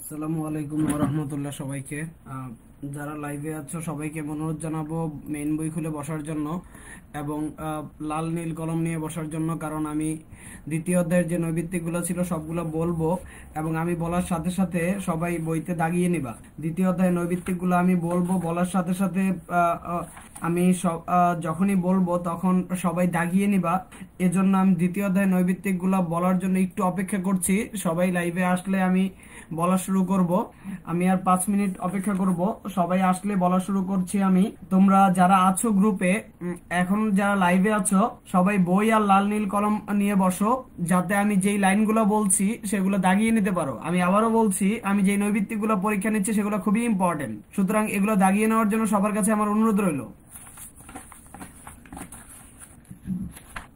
আসসালামু আলাইকুম ওয়া রাহমাতুল্লাহ। সবাইকে যারা লাইভে আছো সবাইকে অনুরোধ জানাবো মেইন বই খুলে বসার জন্য এবং লাল নীল কলম নিয়ে বসার জন্য, কারণ আমি দ্বিতীয় অধ্যায়ের যে নৈবিত্তিকগুলো ছিল সবগুলো বলবো এবং আমি বলার সাথে সাথে সবাই বইতে দাগিয়ে নিবা। দ্বিতীয় অধ্যায়ের নৈবিত্তিকগুলো আমি বলবো, বলার সাথে সাথে আমি যখনই বলবো তখন সবাই দাগিয়ে নিবা। এজন্য আমি দ্বিতীয় অধ্যায়ের নৈবিত্তিকগুলো বলার জন্য একটু অপেক্ষা করছি। সবাই লাইভে আসলে আমি বলা শুরু করব। আমি আর 5 মিনিট অপেক্ষা করব, সবাই আসলে বলা শুরু করছি আমি। তোমরা যারা আছো গ্রুপে, এখন যারা লাইভে আছো সবাই বই আর লাল নীল কলম নিয়ে বসো, যাতে আমি যেই লাইনগুলো বলছি সেগুলো দাগিয়ে নিতে পারো। আমি আবারও বলছি, আমি যেই নৈবিত্তিকগুলো পরীক্ষা নিচ্ছি সেগুলো খুবই ইম্পর্টেন্ট, সুতরাং এগুলো দাগিয়ে নেওয়ার জন্য সবার কাছে আমার অনুরোধ রইল।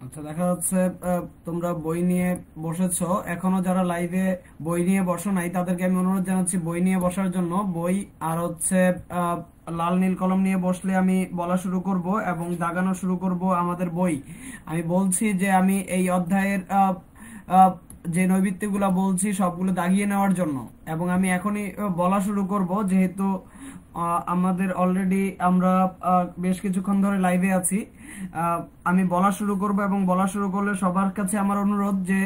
আচ্ছা, দেখা যাচ্ছে তোমরা বই নিয়ে বসেছো। এখনো যারা লাইভে বই নিয়ে বসো নাই তাদেরকে আমি অনুরোধ জানাচ্ছি বই নিয়ে বসার জন্য। বই আর হচ্ছে লাল নীল কলম নিয়ে বসলে আমি বলা শুরু করব এবং দাগানো শুরু করব আমাদের বই। আমি বলছি যে আমি এই অধ্যায়ের যে নৈবিত্তিকগুলো বলছি সবগুলো দাগিয়ে নেওয়ার জন্য, এবং আমি এখনই বলা শুরু করব, যেহেতু আমাদের অলরেডি আমরা বেশ কিছুক্ষণ ধরে লাইভে আছি। আমি বলা শুরু করব এবং বলা শুরু করলে সবার কাছে আমার অনুরোধ যে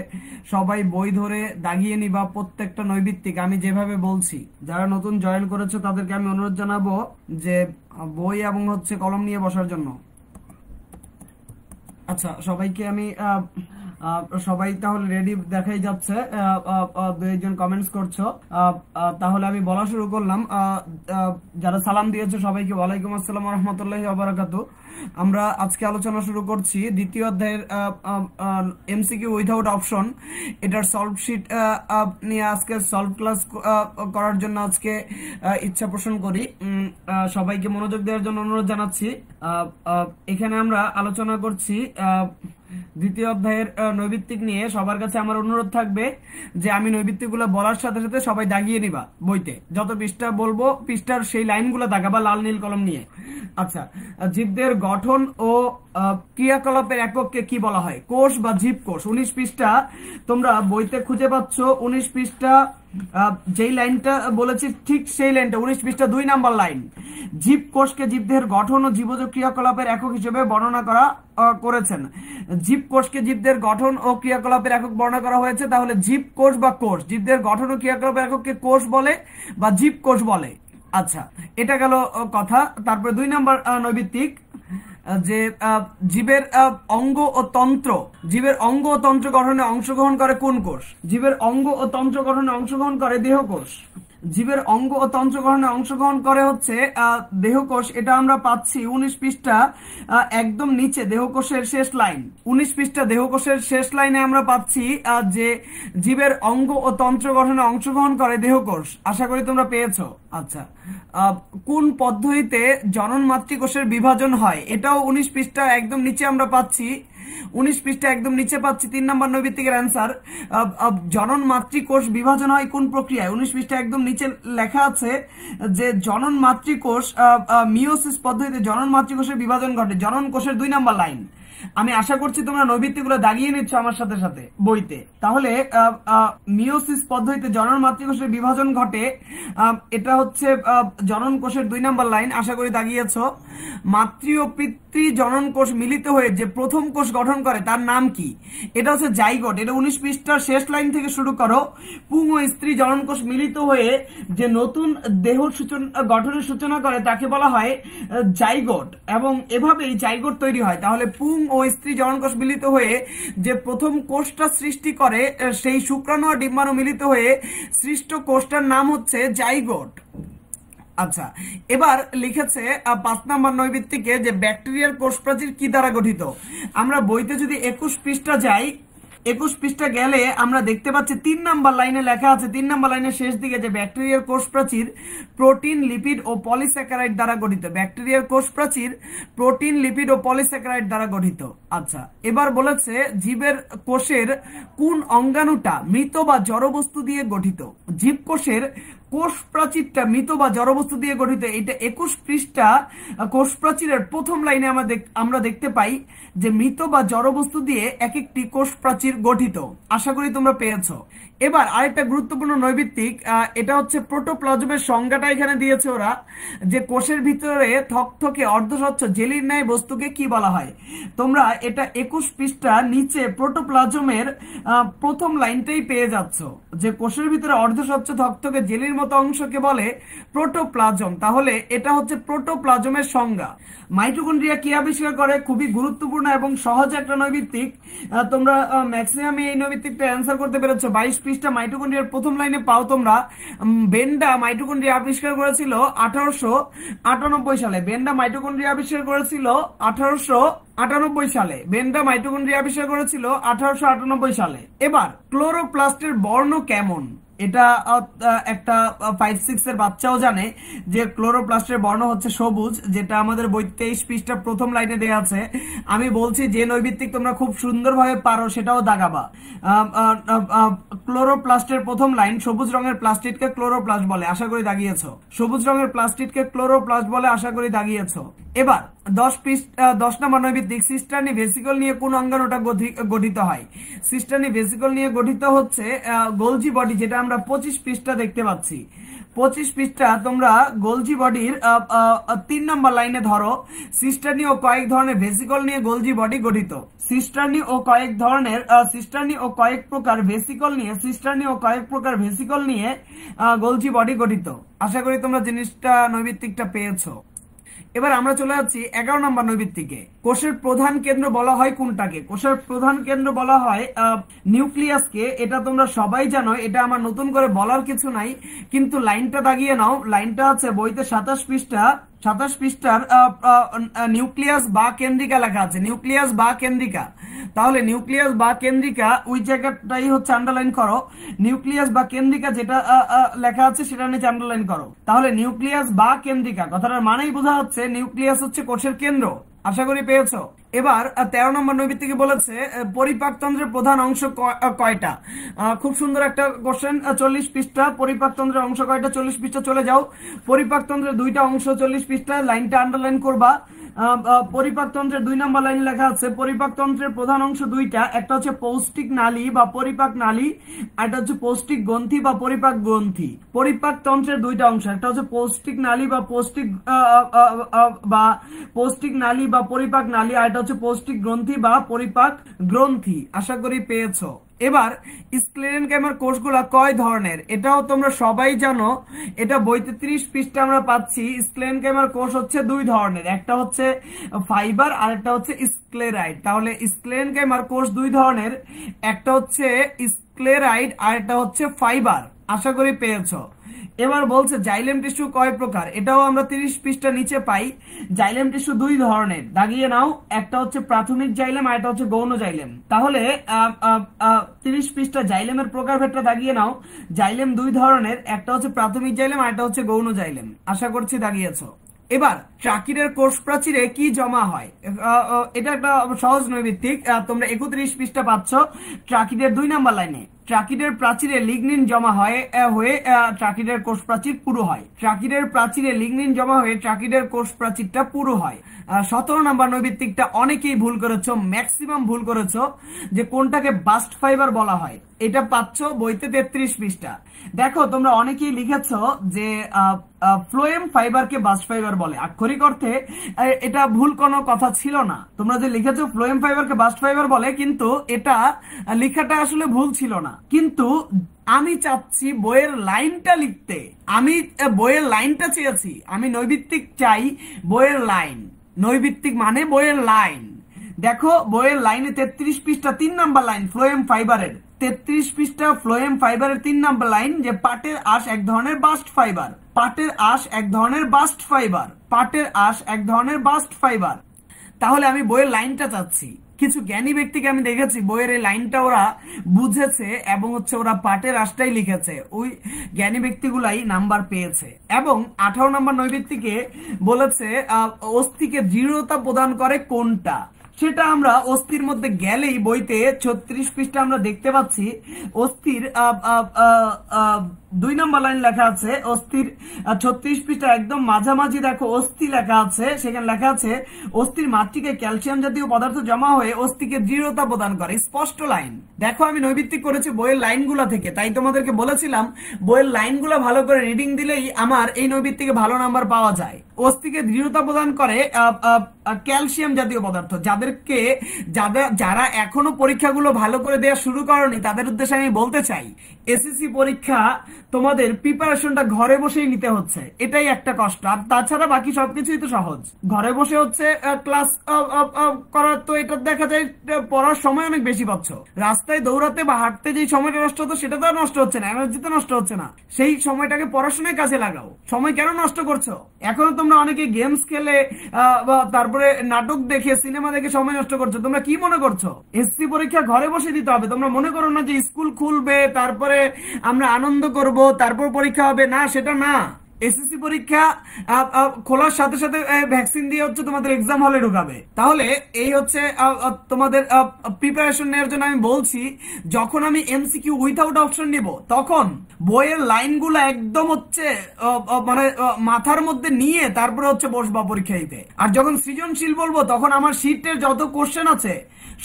সবাই বই ধরে দাগিয়ে নিবা প্রত্যেকটা নৈবিত্তিক আমি যেভাবে বলছি। যারা নতুন জয়েন করেছে তাদেরকে আমি অনুরোধ জানাবো যে বই এবং হচ্ছে কলম নিয়ে বসার জন্য। আচ্ছা, সবাইকে আমি সবাই তাহলে রেডি দেখাই যাচ্ছে, দু একজন কমেন্টস করছো। তাহলে আমি বলা শুরু করলাম। যারা সালাম দিয়েছে সবাইকে ওয়ালাইকুম আসসালাম ওয়া রাহমাতুল্লাহি ওয়া বারাকাতুহু। আমরা আজকে আলোচনা শুরু করছি দ্বিতীয় অধ্যায়ের এমসিকিউ উইথাউট অপশন, এটার সলভ শিট নিয়ে আজকে সলভ ক্লাস করার জন্য আজকে ইচ্ছা পোষণ করি। সবাইকে মনোযোগ দেওয়ার জন্য অনুরোধ জানাচ্ছি। এখানে আমরা আলোচনা করছি দ্বিতীয় অধ্যায়ের নৈবিত্তিক নিয়ে। সবার কাছে আমার অনুরোধ থাকবে যে আমি নৈবিত্তিকগুলো বলার সাথে সাথে সবাই দাগিয়ে নিবা বইতে। যত পৃষ্ঠা বলবো পৃষ্ঠার সেই লাইনগুলো দাগাবা লাল নীল কলম নিয়ে। আচ্ছা, জীবদের গঠন ও ক্রিয়াকলাপের একককে কি বলা হয়? কোষ বা জীবকোষ। 19 পৃষ্ঠা তোমরা বইতে খুঁজে পাচ্ছ। 19 পৃষ্ঠা যেই লাইনটা বলেছি ঠিক সেই লাইনটা 19 পৃষ্ঠা 2 নাম্বার লাইন। জীবকোষকে জীবদেহের গঠন ও জীবজ ক্রিয়াকলাপের একক হিসেবে বর্ণনা করেছেন। জীবকোষকে জীবদের গঠন ও ক্রিয়াকলাপের একক বর্ণনা করা হয়েছে। তাহলে জীবকোষ বা কোষ, জীবদের গঠন ও ক্রিয়াকলাপের একককে কোষ বলে বা জীবকোষ বলে। আচ্ছা, এটা গেল কথা। তারপরে 2 নাম্বার নৈবিত্তিক, যে জীবের অঙ্গ ও তন্ত্র, জীবের অঙ্গ ও তন্ত্র গঠনে অংশগ্রহণ করে কোন কোষ? জীবের অঙ্গ ও তন্ত্র গঠনে অংশগ্রহণ করে দেহকোষ। জীবের অঙ্গ ও তন্ত্র গঠনে অংশগ্রহণ করে হচ্ছে দেহকোষ। এটা আমরা পাচ্ছি 19 পৃষ্ঠা একদম নিচে, দেহকোষের শেষ লাইন। 19 পৃষ্ঠা দেহকোষের শেষ লাইনে আমরা পাচ্ছি যে জীবের অঙ্গ ও তন্ত্র গঠনে অংশগ্রহণ করে দেহকোষ। আশা করি তোমরা পেয়েছো। আচ্ছা, কোন পদ্ধতিতে জনন মাতৃকোষের বিভাজন হয়? এটাও 19 পৃষ্ঠা একদম নিচে আমরা পাচ্ছি। 19 পৃষ্ঠা একদম নিচে পাচ্ছি 3 নম্বর নৈবিত্তিকের অ্যান্সার। জনন মাতৃকোষ বিভাজন হয় কোন প্রক্রিয়ায়? 19 পৃষ্ঠা একদম নিচে লেখা আছে যে জনন মাতৃকোষ মিওসিস পদ্ধতিতে জনন মাতৃকোষের বিভাজন ঘটে। জনন কোষের 2 নম্বর লাইন। আমি আশা করছি তোমরা নৈবিত্তিকগুলো দাগিয়ে নিচ্ছ আমার সাথে সাথে বইতে। তাহলে মিওসিস পদ্ধতিতে জনন মাতৃকোষের বিভাজন ঘটে, এটা হচ্ছে জনন কোষের 2 নম্বর লাইন। আশা করি দাগিয়েছ। মাতৃ ও পিতৃ জনন কোষ মিলিত হয়ে যে প্রথম কোষ গঠন করে তার নাম কি? এটা হচ্ছে জাইগোট। এটা 19 পৃষ্ঠার শেষ লাইন থেকে শুরু করো। পুং ও স্ত্রী জনন কোষ মিলিত হয়ে যে নতুন দেহ গঠনের সূচনা করে তাকে বলা হয় জাইগোট, এবং এভাবেই জাইগোট তৈরি হয়। তাহলে পুং ও স্ত্রী জননকোষ মিলিত হয়ে যে প্রথম কোষটা সৃষ্টি করে সেই শুক্রাণু আর ডিম্বাণু মিলিত হয়ে সৃষ্ট কোষটার নাম হচ্ছে জাইগোট। আচ্ছা, এবার লিখেছে 5 নম্বর নৈবিত্তিকে যে ব্যাকটেরিয়ার কোষ প্রাচীর কি দ্বারা গঠিত? আমরা বইতে যদি 21 পৃষ্ঠা যাই, 21 পৃষ্ঠা গেলে আমরা দেখতে পাচ্ছি 3 নম্বর লাইনে লেখা আছে, 3 নম্বর লাইনের শেষ দিকে, যে ব্যাকটেরিয়ার কোষ প্রাচীর প্রোটিন, লিপিড ও পলিস্যাকারাইড দ্বারা গঠিত। ব্যাকটেরিয়ার কোষ প্রাচীর প্রোটিন, লিপিড ও পলিস্যাকারাইড দ্বারা গঠিত। আচ্ছা, এবার বলেছে জীবের কোষের কোন অঙ্গাণুটা মৃত বা জড় বস্তু দিয়ে গঠিত? জীবকোষের কোষ প্রাচীরটা মৃত বা জড়বস্তু দিয়ে গঠিত। এটা 21 পৃষ্ঠা কোষ প্রাচীরের প্রথম লাইনে আমরা দেখতে পাই যে মৃত বা জড়বস্তু দিয়ে এক একটি কোষ প্রাচীর গঠিত। আশা করি তোমরা পেয়েছো। এবার আরেকটা গুরুত্বপূর্ণ নৈবিত্তিক, এটা হচ্ছে প্রোটোপ্লাজমের সংজ্ঞাটা এখানে দিয়েছে ওরা, যে কোষের ভিতরে থকথকে অর্ধস্বচ্ছ জেলির ন্যায় বস্তুকে কি বলা হয়। তোমরা এটা 21 পৃষ্ঠা নিচে প্রোটোপ্লাজমের প্রথম লাইনটাই পেয়ে যাচ্ছ, যে কোষের ভিতরে অর্ধস্বচ্ছ থকথকে জেলির মতো অংশকে বলে প্রোটোপ্লাজম। তাহলে এটা হচ্ছে প্রোটোপ্লাজমের সংজ্ঞা। মাইটোকন্ড্রিয়া কি আবিষ্কার করে? খুবই গুরুত্বপূর্ণ এবং সহজ একটা নৈবিত্তিক। তোমরা ম্যাক্সিমাম এই নৈবিত্তিকটা অ্যান্সার করতে পেরেছো। 22 পৃষ্ঠা মাইটোকন্ড্রিয়ার প্রথম লাইনে পাও তোমরা। বেন্ডা মাইটোকন্ড্রিয়া আবিষ্কার করেছিল 1898 সালে। বেন্ডা মাইটোকন্ড্রিয়া আবিষ্কার করেছিল 1898 সালে। বেন্ডা মাইটোকন্ড্রিয়া আবিষ্কার করেছিল 1898 সালে। এবার ক্লোরোপ্লাস্টের বর্ণ কেমন? এটা একটা 5-6 এর বাচ্চাও জানে যে ক্লোরোপ্লাস্টের বর্ণ হচ্ছে সবুজ, যেটা আমাদের বই 23 পৃষ্ঠা প্রথম লাইনে দেওয়া আছে। আমি বলছি যে নৈবিত্তিক তোমরা খুব সুন্দরভাবে পারো সেটাও দাগাবা। ক্লোরোপ্লাস্টের প্রথম লাইন, সবুজ রঙের প্লাস্টিককে ক্লোরোপ্লাস্ট বলে, আশা করি দাগিয়েছো। সবুজ রঙের প্লাস্টিককে ক্লোরোপ্লাস্ট বলে, আশা করি দাগিয়েছো। এবার 10 নম্বর নৈবিত্তিক, সিস্টার্নি ভেসিকল নিয়ে কোন অঙ্গাণুটা গঠিত হয়? সিস্টার্নি ভেসিকল নিয়ে গঠিত হচ্ছে গোলজি বডি, যেটা আমরা 25 পৃষ্ঠা দেখতে পাচ্ছি। 25 পৃষ্ঠা তোমরা গোলজি বডির 3 নম্বর লাইনে ধরো, সিস্টার্নি ও কয়েক ধরনের ভেসিকল নিয়ে গোলজি বডি গঠিত। সিস্টার্নি ও কয়েক প্রকার ভেসিকল নিয়ে গোলজি বডি গঠিত। আশা করি তোমরা জিনিসটা নৈবিত্তিকটা পেয়েছো। এবার আমরা চলে যাচ্ছি 11 নম্বর নৈবিত্তিকে। কোষের প্রধান কেন্দ্র বলা হয় কোনটাকে? কোষের প্রধান কেন্দ্র বলা হয় নিউক্লিয়াসকে। এটা তোমরা সবাই জানো, এটা আমার নতুন করে বলার কিছু নাই, কিন্তু লাইনটা দাগিয়ে নাও। লাইনটা আছে বইতে 27 পৃষ্ঠার নিউক্লিয়াস বা কেন্দ্রিকা লেখা আছে, নিউক্লিয়াস বা কেন্দ্রিকা। তাহলে নিউক্লিয়াস বা কেন্দ্রিকা ওই জায়গাটাই হচ্ছে আন্ডারলাইন করো। নিউক্লিয়াস বা কেন্দ্রিকা যেটা লেখা আছে সেটা নিচে আন্ডারলাইন করো। তাহলে নিউক্লিয়াস বা কেন্দ্রিকা কথাটার মানেই বোঝা যাচ্ছে নিউক্লিয়াস হচ্ছে কোষের কেন্দ্র। আশা করি পেয়েছো। এবার 13 নম্বর নৈবিত্তিকে বলেছে পরিপাকতন্ত্রের প্রধান অংশ কয়টা? খুব সুন্দর একটা কোশ্চেন। 40 পৃষ্ঠা পরিপাকতন্ত্রের অংশ কয়টা? 40 পৃষ্ঠা চলে যাও। পরিপাকতন্ত্রের 2টা অংশ 40 পৃষ্ঠা, লাইনটা আন্ডারলাইন করবা। পরিপাকতন্ত্রের 2 নম্বর লাইনে লেখা আছে পরিপাকতন্ত্রের প্রধান অংশ 2টা, একটা হচ্ছে পৌষ্টিক নালী বা পরিপাক নালী, আর একটা হচ্ছে পৌষ্টিক গ্রন্থি বা পরিপাক গ্রন্থি। পরিপাকতন্ত্রের 2টা অংশ, একটা হচ্ছে পৌষ্টিক নালী বা পৌষ্টিক নালী বা পরিপাক নালী, আর এটা হচ্ছে পৌষ্টিক গ্রন্থি বা পরিপাক গ্রন্থি। আশা করি পেয়েছো। এবার স্ক্লেরেনকাইমার কোষগুলা কয় ধরনের? এটাও তোমরা সবাই জানো, এটা বইতে 30 পৃষ্ঠা আমরা পাচ্ছি। স্ক্লেরেনকাইমার কোষ হচ্ছে 2 ধরনের, একটা হচ্ছে ফাইবার আর একটা হচ্ছে স্ক্লেরাইড। তাহলে স্ক্লেরেনকাইমার কোষ 2 ধরনের, একটা হচ্ছে স্ক্লেরাইড আর একটা হচ্ছে ফাইবার। আশা করি পেয়েছো। এবার বলছে জাইলেম টিস্যু কয় প্রকার? এটাও আমরা 30 পৃষ্ঠা নিচে পাই। জাইলেম টিস্যু 2 ধরনের, দাগিয়ে নাও। একটা হচ্ছে প্রাথমিক জাইলেম আর একটা হচ্ছে গৌণ জাইলেম। তাহলে 30 পৃষ্ঠা জাইলেমের প্রকারভেদটা দাগিয়ে নাও। জাইলেম 2 ধরনের, একটা হচ্ছে প্রাথমিক জাইলেম আর একটা হচ্ছে গৌণ জাইলেম। আশা করছি দাগিয়েছো। এবার ট্রাকিডের কোষ প্রাচীরে কি জমা হয়? এটা একটা সহজ নৈবিত্তিক। তোমরা 31 পৃষ্ঠা পাচ্ছ ট্রাকিডের 2 নম্বর লাইনে। ট্রাকিডের প্রাচীরে লিগনিন জমা হয়ে ট্রাকিডের কোষ প্রাচীর পুরো হয়। ট্রাকিডের প্রাচীরে লিগনিন জমা হয়ে ট্রাকিডের কোষ প্রাচীরটা পুরো হয়। 17 নম্বর নৈবিত্তিকটা অনেকেই ভুল করেছো, ম্যাক্সিমাম ভুল করেছো, যে কোনটাকে বাস্ট ফাইবার বলা হয়। এটা পাচ্ছ বইতে 33 পৃষ্ঠা। দেখো তোমরা অনেকেই লিখেছো যে ফ্লোয়েম ফাইবারকে বাস্ট ফাইবার বলে। আক্ষরিক অর্থে এটা ভুল কোনো কথা ছিল না। তোমরা যে লিখেছো ফ্লোয়েম ফাইবারকে বাস্ট ফাইবার বলে, কিন্তু এটা লেখাটা আসলে ভুল ছিল না। কিন্তু আমি চাচ্ছি বইয়ের লাইনটা লিখতে, আমি বইয়ের লাইনটা চেয়েছি। আমি নৈবিত্তিক চাই বইয়ের লাইন। নৈবিত্তিক মানে বইয়ের লাইন। দেখো বইয়ের লাইনে 33 পৃষ্ঠা 3 নম্বর লাইন ফ্লোয়েম ফাইবারের। 33 পৃষ্ঠা ফ্লোয়েম ফাইবারের 3 নম্বর লাইন, যে পাটের আঁশ এক ধরনের বাস্ট ফাইবার। পাটের আঁশ এক ধরনের বাস্ট ফাইবার। পাটের আঁশ এক ধরনের বাস্ট ফাইবার। তাহলে আমি বইয়ের লাইনটা চাচ্ছি। কিছু জ্ঞানী ব্যক্তিকে আমি দেখেছি বইয়ের এই লাইনটা ওরা বুঝেছে এবং হচ্ছে ওরা পাটের আঁশটাই লিখেছে। ওই জ্ঞানী ব্যক্তিগুলাই নাম্বার পেয়েছে। এবং 18 নম্বর নৈবিত্তিকে বলেছে অস্থিকে দৃঢ়তা প্রদান করে কোনটা? সেটা আমরা অস্থির মধ্যে গেলেই বইতে 36 পৃষ্ঠা আমরা দেখতে পাচ্ছি অস্থির 2 নম্বর লাইন লেখা আছে। অস্থির 36 পৃষ্ঠা একদম মাঝামাঝি দেখো অস্থি লেখা আছে, সেখানে লেখা আছে অস্থির মাতৃকে ক্যালসিয়াম জাতীয় পদার্থ জমা হয়ে অস্থিকে দৃঢ়তা প্রদান করে। স্পষ্ট লাইন দেখো, আমি নৈবিত্তিক করেছি বইয়ের লাইনগুলো থেকে, তাই তোমাদেরকে বলেছিলাম বইয়ের লাইনগুলো ভালো করে রিডিং দিলেই আমার এই নৈবিত্তিকে ভালো নাম্বার পাওয়া যায়। অস্থিকে দৃঢ়তা প্রদান করে ক্যালসিয়াম জাতীয় পদার্থ। যারা এখনো পরীক্ষাগুলো ভালো করে দেওয়া শুরু করনি তাদের উদ্দেশ্যে আমি বলতে চাই, এসএসসি পরীক্ষা তোমাদের প্রিপারেশনটা ঘরে বসেই নিতে হচ্ছে, এটাই একটা কষ্ট। আর তাছাড়া বাকি সবকিছুই তো সহজ। ঘরে বসে হচ্ছে ক্লাস করার, তো এটা দেখা যায় পড়ার সময় অনেক বেশি পাচ্ছ। রাস্তায় দৌড়াতে বা হাঁটতে যে সময়টা নষ্ট হতো সেটা তো আর নষ্ট হচ্ছে না, এনার্জি তো নষ্ট হচ্ছে না। সেই সময়টাকে পড়াশোনায় কাজে লাগাও। সময় কেন নষ্ট করছো? এখনো তোমরা অনেকে গেমস খেলে তারপরে নাটক দেখে সিনেমা দেখে সময় নষ্ট করছো। তোমরা কি মনে করছো এসএসসি পরীক্ষা ঘরে বসে দিতে হবে? তোমরা মনে করো না যে স্কুল খুলবে তারপরে আমরা আনন্দ করব তারপর পরীক্ষা হবে, না সেটা না। এসএসসি পরীক্ষা খোলার সাথে সাথে ভ্যাকসিন দিয়ে হচ্ছে তোমাদের এক্সাম হলে ঢুকাবে। তাহলে এই হচ্ছে তোমাদের প্রিপারেশন নেওয়ার জন্য আমি বলছি, যখন আমি এমসিকিউ উইথাউট অপশন নিব তখন বইয়ের লাইনগুলো একদম হচ্ছে মানে মাথার মধ্যে নিয়ে তারপরে হচ্ছে বসবা পরীক্ষা দিতে। আর যখন সৃজনশীল বলবো তখন আমার শীটের যত কোশ্চেন আছে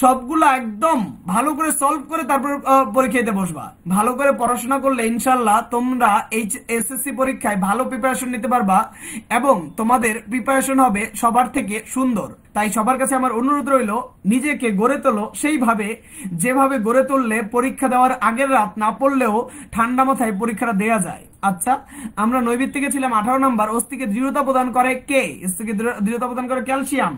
সবগুলো একদম ভালো করে সলভ করে তারপর পরীক্ষা দিতে বসবা। ভালো করে পড়াশোনা করলে ইনশাল্লাহ তোমরা এই এসএসসি পরীক্ষায় ভালো প্রিপারেশন নিতে পারবা এবং তোমাদের প্রিপারেশন হবে সবার থেকে সুন্দর। তাই সবার কাছে আমার অনুরোধ রইল, নিজেকে গড়ে তোলো সেইভাবে যেভাবে গড়ে তুললে পরীক্ষা দেওয়ার আগের রাত না পড়লেও ঠান্ডা মাথায় পরীক্ষাটা দেওয়া যায়। আচ্ছা, আমরা নৈবিত্তিকে ছিলাম 18 নম্বর। অস্থিকে দৃঢ়তা প্রদান করে কে? অস্থিকে দৃঢ়তা প্রদান করে ক্যালসিয়াম।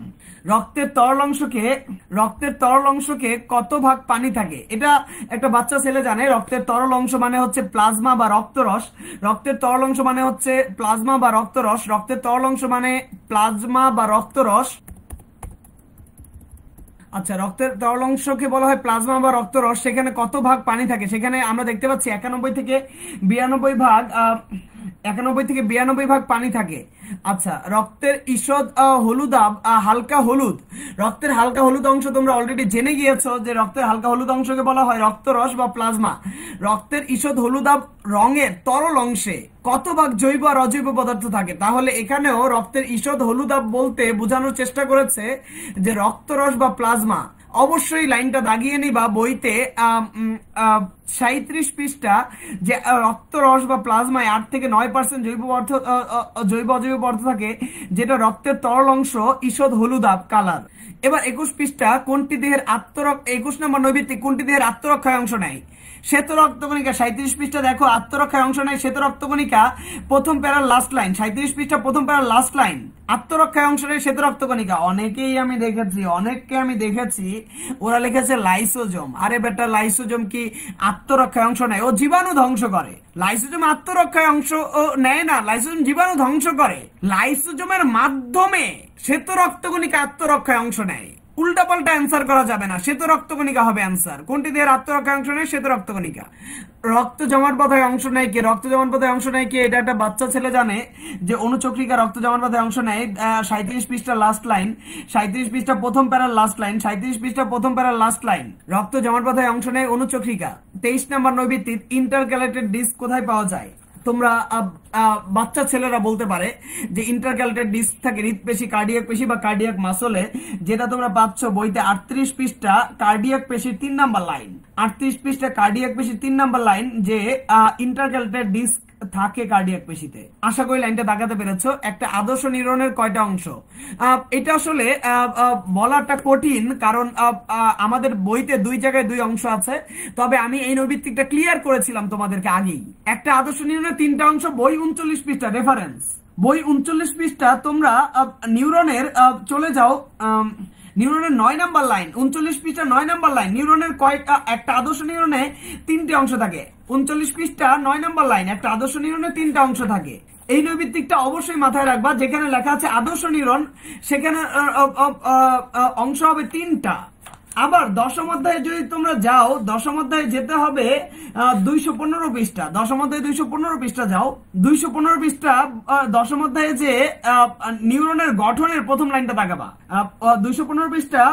রক্তের তরল অংশকে কত ভাগ পানি থাকে? এটা একটা বাচ্চা ছেলে জানে। রক্তের তরল অংশ মানে হচ্ছে প্লাজমা বা রক্তরস। রক্তের তরল অংশ মানে হচ্ছে প্লাজমা বা রক্তরস। রক্তের তরল অংশ মানে প্লাজমা বা রক্তরস। আচ্ছা, রক্তের তরল অংশকে বলা হয় প্লাজমা বা রক্তরস। সেখানে কত ভাগ পানি থাকে? সেখানে আমরা দেখতে পাচ্ছি 91 থেকে 92 ভাগ পানি থাকে। আচ্ছা, রক্তের ঈষৎ হলুদাভ হালকা হলুদ। রক্তের হালকা হলুদ অংশ তোমরা অলরেডি জেনে গিয়েছো যে রক্তের হালকা হলুদ অংশকে বলা হয় রক্তরস বা প্লাজমা। রক্তের ঈষৎ হলুদাভ রঙের তরল অংশে কত ভাগ জৈব আর অজৈব পদার্থ থাকে? তাহলে এখানেও রক্তের ঈষৎ হলুদাভ বলতে বোঝানোর চেষ্টা করেছে যে রক্তরস বা প্লাজমা। অবশ্যই লাইনটা দাগিয়ে নিবা বইতে 37 পৃষ্ঠা, যে রক্তরস বা প্লাজমায় 8 থেকে 9% জৈব অজৈব পদার্থ থাকে, যেটা রক্তের তরল অংশ ঈষৎ হলুদাভ কালার। এবার 21 পৃষ্ঠা, কোনটি দেহের 21 নম্বর নৈবিত্তিক, কোনটি দেহের আত্মরক্ষায় অংশ নেয়? শ্বেত রক্তকণিকা। 37 পৃষ্ঠা দেখো, আত্মরক্ষায় অংশ নেয় শ্বেত রক্তকণিকা। প্রথম প্যারার লাস্ট লাইন, 37 পৃষ্ঠা প্রথম প্যারার লাস্ট লাইন, আত্মরক্ষায় অংশ নেয় শ্বেত রক্তকণিকা। অনেককে আমি দেখেছি ওরা লিখেছে লাইসোজোম। আরে বেটা, লাইসোজোম কি আত্মরক্ষায় অংশ নেয়? ও জীবাণু ধ্বংস করে। লাইসোজোম আত্মরক্ষায় অংশ নেয় না, লাইসোজোম জীবাণু ধ্বংস করে। লাইসোজোমের মাধ্যমে শ্বেত রক্তকণিকা আত্মরক্ষায় অংশ নেয়। উল্টাপাল্টা অ্যান্সার করা যাবে না, শ্বেত রক্তকণিকা হবে অ্যান্সার। কোনটি দেহের আত্মরক্ষায় অংশ নেয়? শ্বেত রক্তকণিকা। রক্ত জমাট বাঁধায় অংশ নেয় কে? রক্ত জমাট বাঁধায় অংশ নেয় কে? এটা একটা বাচ্চা ছেলে জানে যে অনুচক্রিকা রক্ত জমাট বাঁধায় অংশ নেয়। 37 পৃষ্ঠা লাস্ট লাইন, 37 পৃষ্ঠা প্রথম প্যারার লাস্ট লাইন, 37 পৃষ্ঠা প্রথম প্যারার লাস্ট লাইন, রক্ত জমাট বাঁধায় অংশ নেয় অনুচক্রিকা। 23 নম্বর নৈবিত্তিক, ইন্টারক্যালেটেড ডিস্ক কোথায় পাওয়া যায়? তোমরা বাচ্চা ছেলেরা বলতে পারে যে ইন্টারক্যালেটেড ডিস্ক থাকে হৃদপেশি, কার্ডিয়াক পেশি বা কার্ডিয়াক মাসলে, যেটা তোমরা পাচ্ছ বইতে 38 পৃষ্ঠা কার্ডিয়াক পেশির 3 নাম্বার লাইন। 38 পৃষ্ঠা কার্ডিয়াক পেশির 3 নাম্বার লাইন, যে ইন্টারক্যালেটেড ডিস্ক থাকে কার্ডিয়াক পেশিতে। আশা করি লাইনটা দাগাতে পেরেছো। একটা আদর্শ নিউরনের কয়টা অংশ? এটা আসলে বলাটা কঠিন, কারণ আমাদের বইতে 2 জায়গায় 2 অংশ আছে। তবে আমি এই নৈবিত্তিকটা ক্লিয়ার করেছিলাম তোমাদেরকে আগেই। একটা আদর্শ নিউরনের 3টা অংশ, বই 39 পৃষ্ঠা রেফারেন্স। বই 39 পৃষ্ঠা তোমরা নিউরনের চলে যাও, নিউরনের 9 নাম্বার লাইন, 39 পৃষ্ঠা 9 নাম্বার লাইন। নিউরনের কয়টা? একটা আদর্শ নিউরনে 3টে অংশ থাকে। 39 পৃষ্ঠা 9 নাম্বার লাইন, একটা আদর্শ নিউরনে 3টা অংশ থাকে। এই নৈবিত্তিকটা অবশ্যই মাথায় রাখবা। যেখানে লেখা আছে আদর্শ নিউরন, সেখানে অংশ হবে 3টা। আবার দশম অধ্যায়ে যদি তোমরা যাও, দশম অধ্যায়ে যেতে হবে 215 পৃষ্ঠা। দশম অধ্যায়ে 215 পৃষ্ঠা যাও। 215 পৃষ্ঠা দশম অধ্যায়ে যে নিউরনের গঠনের প্রথম লাইনটা তাকাবা। 215 পৃষ্ঠা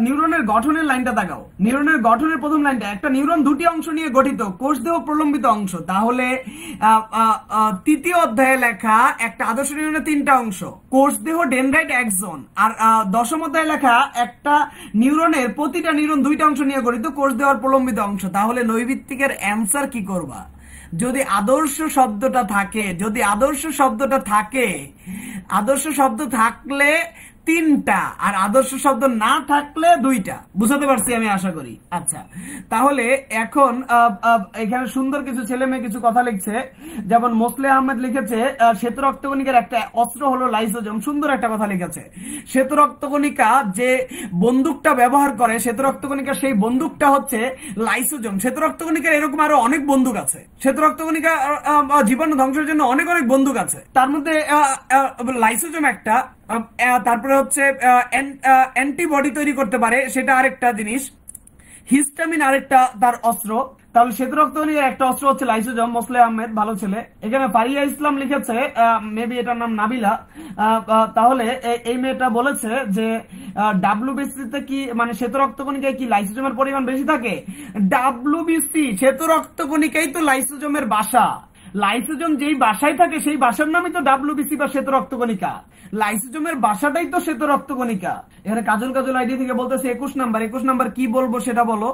নিউরনের গঠনের লাইনটা তাকাও। নিউরনের গঠনের প্রথম লাইনটা, একটা নিউরন দুটি অংশ নিয়ে গঠিত, কোষ দেহ প্রলম্বিত অংশ। তাহলে তৃতীয় অধ্যায়ে লেখা একটা আদর্শ নিউরনের তিনটা অংশ, কোষ দেহ, ডেনড্রাইট, অ্যাক্সন। আর দশম অধ্যায়ে লেখা একটা নিউরনের প্রতিটা নিউরন দুইটা অংশ নিয়ে গঠিত, কোষ দেওয়ার প্রলম্বিত অংশ। তাহলে নৈবিত্তিকের অ্যান্সার কি করবা? যদি আদর্শ শব্দটা থাকে, যদি আদর্শ শব্দটা থাকে, আদর্শ শব্দ থাকলে তিনটা, আর আদর্শ শব্দ না থাকলে দুইটা। বুঝাতে পারছি আমি আশা করি। আচ্ছা, তাহলে এখন এখানে সুন্দর কিছু ছেলে মেয়ে কিছু কথা লিখছে। যেমন মোসলে আহমেদ লিখেছে শ্বেত রক্তকণিকার একটা অস্ত্র হলো লাইসোজোম। সুন্দর একটা কথা লিখেছে। শ্বেত রক্তকণিকা যে বন্দুকটা ব্যবহার করে, শ্বেত রক্তকণিকা সেই বন্দুকটা হচ্ছে লাইসোজোম। শ্বেত রক্তকণিকার এরকম আরো অনেক বন্দুক আছে। শ্বেত রক্তকণিকা জীবাণু ধ্বংসের জন্য অনেক অনেক বন্দুক আছে, তার মধ্যে লাইসোজোম একটা। তারপরে হচ্ছে অ্যান্টিবডি তৈরি করতে পারে, সেটা আরেকটা জিনিস। হিস্টামিন আরেকটা তার অস্ত্র। তাহলে শ্বেত রক্তকণিকার একটা অস্ত্র হচ্ছে লাইসোজোম। মোসলে আহমেদ ভালো ছেলে। এখানে ফারিয়া ইসলাম লিখেছে, মেবি এটার নাম নাবিলা। তাহলে এই মেয়েটা বলেছে যে ডাব্লিউবিসি তে কি মানে শ্বেত রক্তকণিকায় কি লাইসোজোমের পরিমাণ বেশি থাকে? ডাব্লিউবিসি শ্বেত রক্তকণিকাই তো লাইসোজোমের বাসা। লাইসোজোম যেই বাসায় থাকে সেই বাসার নামই তো ডাব্লিউবিসি বা শ্বেত রক্তকণিকা। লাইসোজোমের বাসাটাই তো শ্বেত রক্তকণিকা। এখানে কাজল কাজল আইডি থেকে বলতেছে 21 নাম্বার। 21 নাম্বার কি বলবো সেটা বলো।